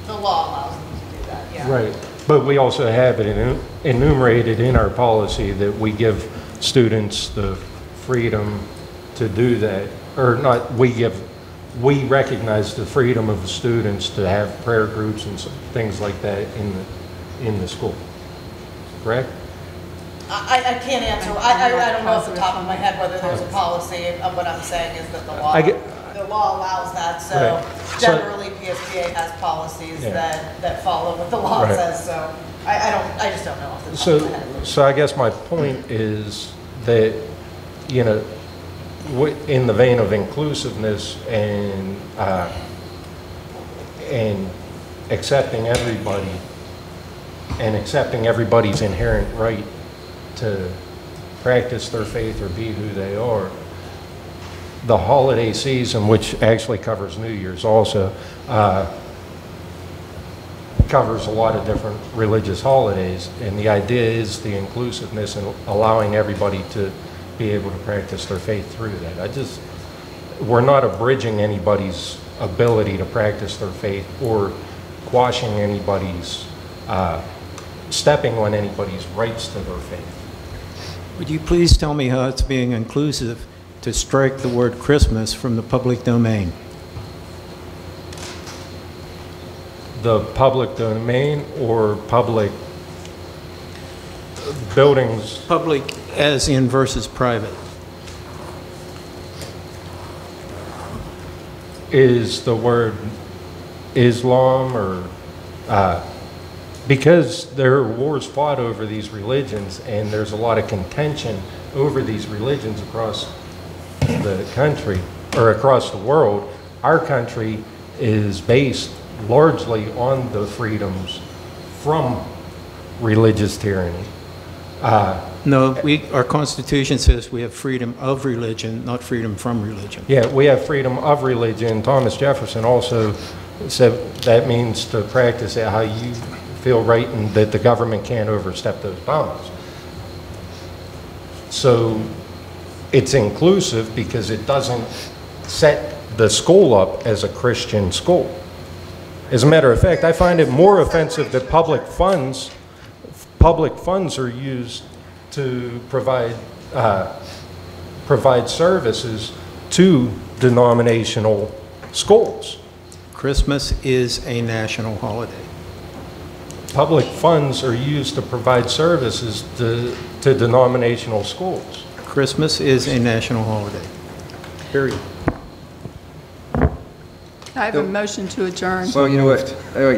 The law allows them to do that, yeah. Right, but we also have it enumerated in our policy that we give students the freedom to do that, or not, we recognize the freedom of the students to have prayer groups and things like that in the school, correct? I can't answer. I don't know off the top of my head whether there's a policy. What I'm saying is that the law allows that. So right. generally, PSBA has policies that follow what the law says. So I just don't know off the top of my head. So I guess my point is that, in the vein of inclusiveness and accepting everybody and accepting everybody's inherent right to practice their faith or be who they are, the holiday season, which actually covers New Year's also, covers a lot of different religious holidays, and the idea is the inclusiveness and allowing everybody to be able to practice their faith through that. We're not abridging anybody's ability to practice their faith or quashing anybody's, stepping on anybody's rights to their faith. Would you please tell me how it's being inclusive to strike the word Christmas from the public domain? The public domain or public buildings? Public as in versus private. Is the word Islam or because there are wars fought over these religions and there's a lot of contention over these religions across the country or across the world. Our country is based largely on the freedoms from religious tyranny. No, our Constitution says we have freedom of religion, not freedom from religion. Yeah, we have freedom of religion. Thomas Jefferson also said that means to practice it how you feel right and that the government can't overstep those bounds. So it's inclusive because it doesn't set the school up as a Christian school. As a matter of fact, I find it more offensive that public funds are used to provide services to denominational schools. Christmas is a national holiday. Public funds are used to provide services to denominational schools. Christmas is a national holiday. Period. I have a motion to adjourn. Well, you know what, I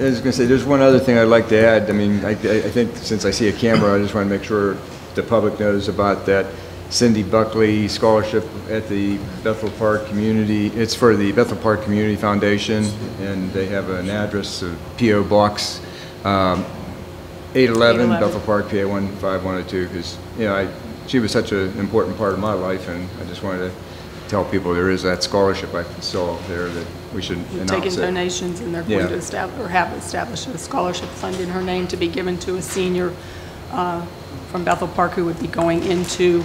was going to say, there's one other thing I'd like to add. I mean, I think since I see a camera, I just want to make sure the public knows about that Cindy Buckley Scholarship at the Bethel Park Community. It's for the Bethel Park Community Foundation, and they have an address of P.O. Box 811, Bethel Park, PA 15102, because, you know, she was such an important part of my life, and I just wanted to tell people there is that scholarship I saw there that we should We've announce taken it. donations, and they're going to establish, or have established a scholarship fund in her name to be given to a senior from Bethel Park who would be going into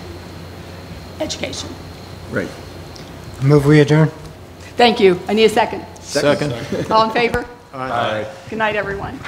education. Right. Move we adjourn? Thank you. I need a second. Second. All in favor? Aye. Good night, everyone.